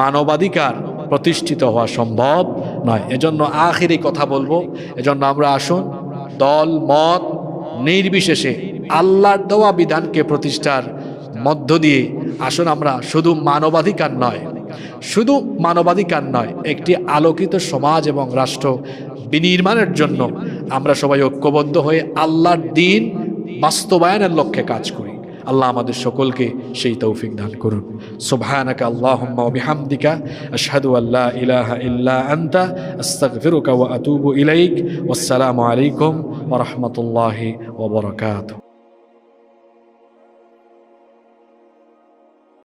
Speaker 2: মানবাধিকার প্রতিষ্ঠিত হওয়া সম্ভব নয়। এজন্য আখিরি কথা বলবো, এজন্য আমরা আসুন দল মত নির্বিশেষে আল্লাহর দেওয়া বিধানকে প্রতিষ্ঠার মধ্য দিয়ে আসুন আমরা শুধু মানবাধিকার নয়, একটি আলোকিত সমাজ এবং রাষ্ট্র বিনির্মাণের জন্য আমরা সবাই ঐক্যবদ্ধ হয়ে আল্লাহর দ্বীন বাস্তবায়নের লক্ষ্যে কাজ করি। আল্লাহ আমাদের সকলকে সেই তৌফিক দান করুন। সুবহানাকা আল্লাহুম্মা ওয়া বিহামদিকা আশহাদু আল্লা ইলাহা ইল্লা আনতা আস্তাগফিরুকা ওয়া আতুবু ইলাইক। ওয়াসসালামু আলাইকুম ওয়া রাহমাতুল্লাহি ওয়া বারাকাতুহু।